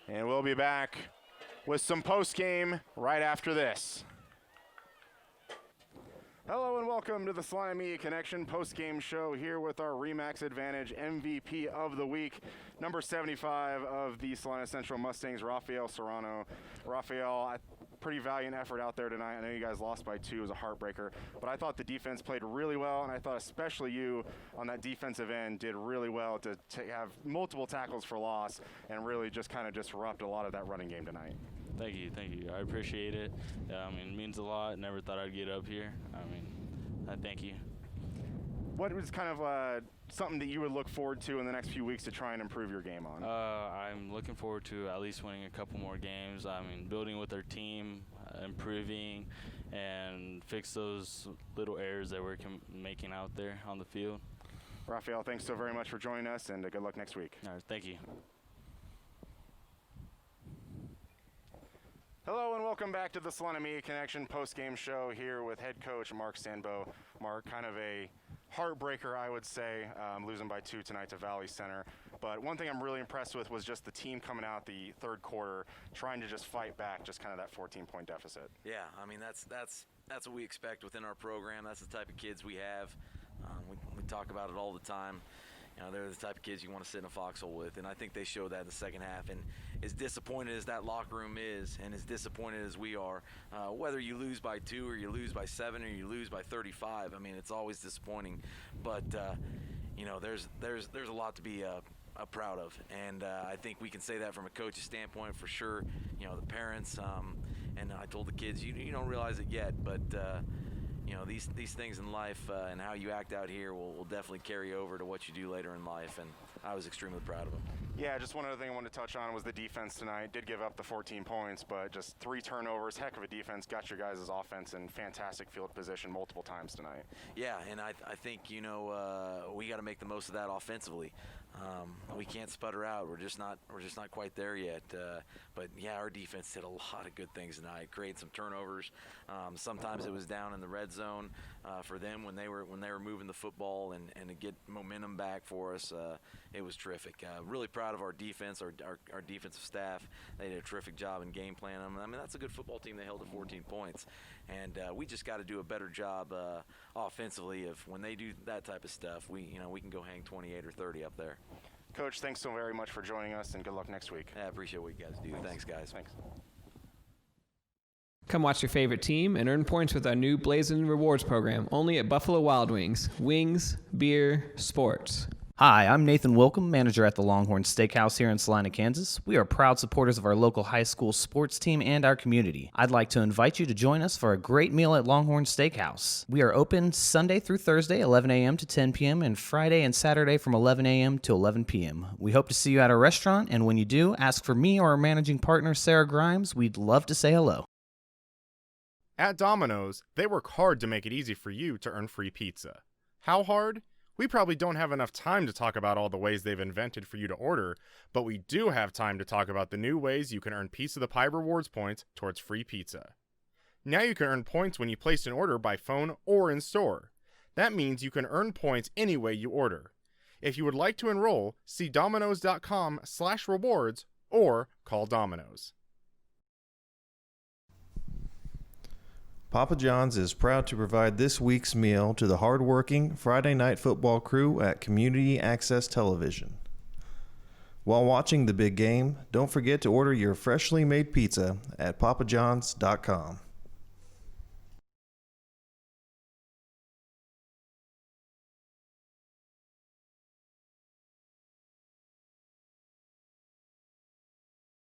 And we'll be back with some post-game right after this. Hello and welcome to the Salina Media Connection post-game show here with our Remax Advantage MVP of the week, number 75 of the Salina Central Mustangs, Rafael Serrano. Rafael, pretty valiant effort out there tonight. I know you guys lost by 2. It was a heartbreaker, but I thought the defense played really well, and I thought especially you on that defensive end did really well to have multiple tackles for loss and really just kind of disrupt a lot of that running game tonight. Thank you. I appreciate it. It means a lot. Never thought I'd get up here. I thank you. What was kind of something that you would look forward to in the next few weeks to try and improve your game on? I'm looking forward to at least winning a couple more games. Building with our team, improving, and fix those little errors that we're making out there on the field. Rafael, thanks so very much for joining us, and good luck next week. All right, thank you. Hello and welcome back to the Salina Media Connection post-game show here with head coach Mark Stanbo. Mark, kind of a heartbreaker, I would say, losing by 2 tonight to Valley Center. But one thing I'm really impressed with was just the team coming out the third quarter, trying to just fight back just kind of that 14-point deficit. Yeah, that's what we expect within our program. That's the type of kids we have. We talk about it all the time. they're the type of kids you want to sit in a foxhole with, and I think they showed that in the second half. And as disappointed as that locker room is, and as disappointed as we are, whether you lose by 2 or you lose by 7 or you lose by 35, I mean, it's always disappointing. But there's a lot to be proud of, and I think we can say that from a coach's standpoint for sure. The parents, and I told the kids, you don't realize it yet, but these things in life and how you act out here will definitely carry over to what you do later in life, and I was extremely proud of them. Yeah, just one other thing I wanted to touch on was the defense tonight. Did give up the 14 points, but just 3 turnovers, heck of a defense, got your guys' offense in fantastic field position multiple times tonight. Yeah, and I think, we got to make the most of that offensively. We can't sputter out. We're just not quite there yet. But yeah, our defense did a lot of good things tonight. Created some turnovers. Sometimes it was down in the red zone for them when they were moving the football, and to get momentum back for us. It was terrific. Really proud of our defense, our defensive staff. They did a terrific job in game planning. I mean, that's a good football team. They held to 14 points, and we just got to do a better job offensively. If when they do that type of stuff, we can go hang 28 or 30 up there. Coach, thanks so very much for joining us, and good luck next week. I appreciate what you guys do. Thanks, guys. Thanks. Come watch your favorite team and earn points with our new Blazing Rewards program, only at Buffalo Wild Wings. Wings, beer, sports. Hi, I'm Nathan Wilcom, manager at the Longhorn Steakhouse here in Salina, Kansas. We are proud supporters of our local high school sports team and our community. I'd like to invite you to join us for a great meal at Longhorn Steakhouse. We are open Sunday through Thursday, 11 a.m. to 10 p.m., and Friday and Saturday from 11 a.m. to 11 p.m. We hope to see you at our restaurant, and when you do, ask for me or our managing partner, Sarah Grimes. We'd love to say hello. At Domino's, they work hard to make it easy for you to earn free pizza. How hard? We probably don't have enough time to talk about all the ways they've invented for you to order, but we do have time to talk about the new ways you can earn Piece of the Pie rewards points towards free pizza. Now you can earn points when you place an order by phone or in store. That means you can earn points any way you order. If you would like to enroll, see Domino's.com/rewards or call Domino's. Papa John's is proud to provide this week's meal to the hardworking Friday night football crew at Community Access Television. While watching the big game, don't forget to order your freshly made pizza at papajohns.com.